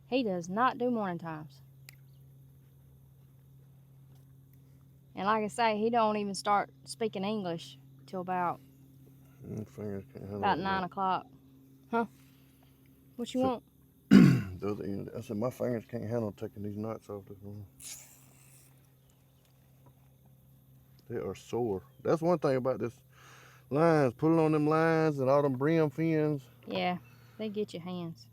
he does not do morning times. And like I say, he don't even start speaking English till about 9 o'clock. Huh? What you want? The other end. I said my fingers can't handle taking these knots off this morning. They are sore. That's one thing about this lines, pulling on them lines and all them bream fins. Yeah, they get your hands.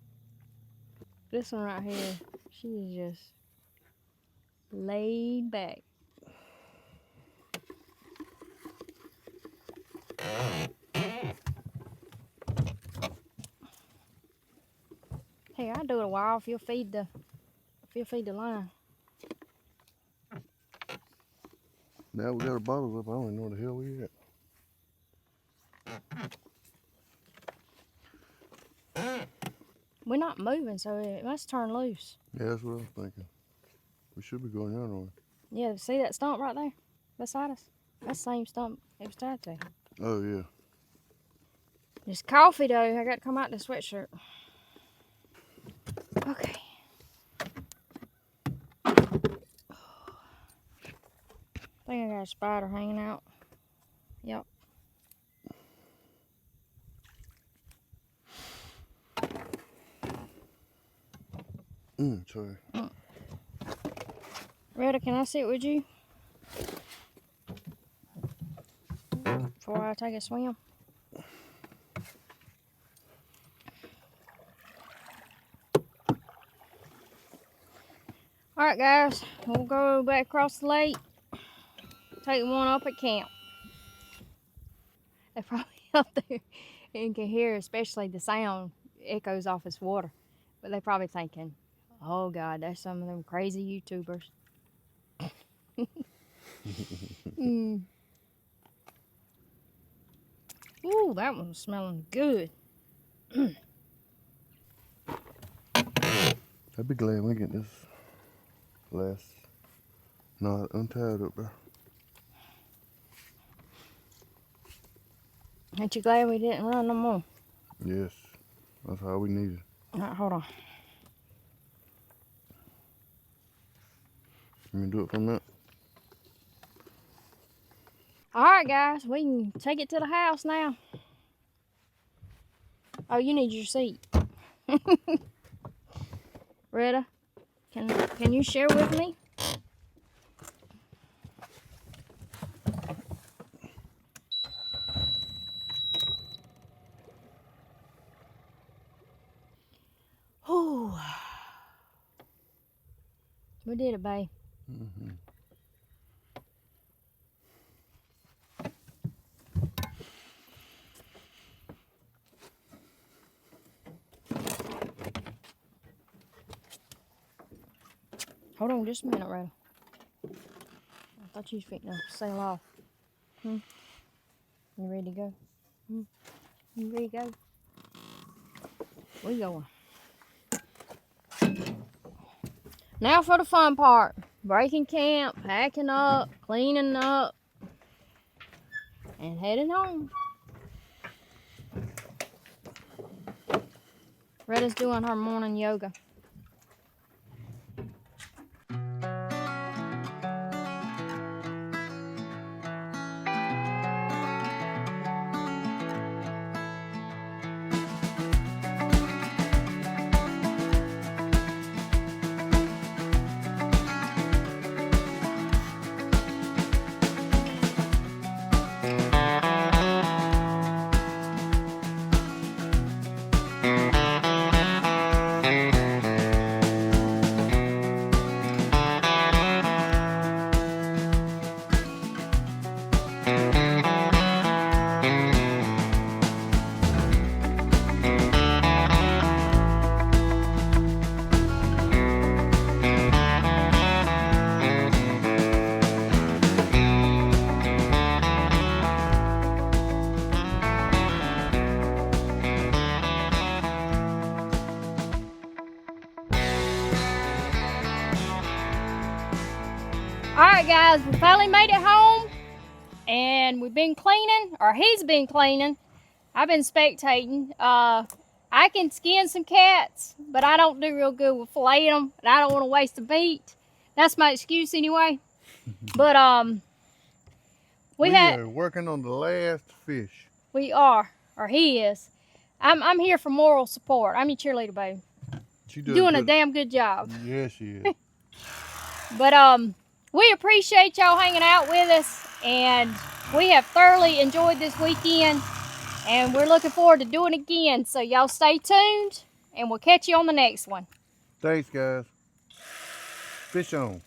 This one right here, she is just laid back. Hey, I'll do it a while if you'll feed the line. Now we got our bottles up. I don't even know where the hell we at. We're not moving, so it must turn loose. Yeah, that's what I was thinking. We should be going the other way. Yeah, see that stump right there beside us? That's the same stump it was tied to. Oh, yeah. There's coffee, though. I got to come out in the sweatshirt. Okay. I think I got a spider hanging out. Yep. Sorry. Retta, can I sit with you? Before I take a swim? Alright guys, we'll go back across the lake. Take one up at camp. They probably out there and can hear, especially the sound echoes off his water. But they're probably thinking, oh God, that's some of them crazy YouTubers. Ooh, that one's smelling good. I'd be glad we get this last knot untied up there. Ain't you glad we didn't run no more? Yes, that's all we needed. All right, hold on. Let me do it from that. All right, guys, we can take it to the house now. Oh, you need your seat. Retta, can you share with me? Ooh. We did it, babe. Mm-hmm. Hold on just a minute, Retta. I thought you was fitting to sail off. You ready to go? You ready to go? We going. Now for the fun part. Breaking camp, packing up, cleaning up, and heading home. Retta's doing her morning yoga. Alright guys, we finally made it home and we've been cleaning, or he's been cleaning. I've been spectating. I can skin some cats, but I don't do real good with filleting them, and I don't want to waste the meat. That's my excuse anyway. But we are working on the last fish. We are, or he is. I'm here for moral support. I'm your cheerleader, babe. She's doing a damn good job. Yes, she is. But we appreciate y'all hanging out with us, and we have thoroughly enjoyed this weekend, and we're looking forward to doing it again. So y'all stay tuned, and we'll catch you on the next one. Thanks, guys. Fish on.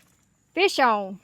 Fish on.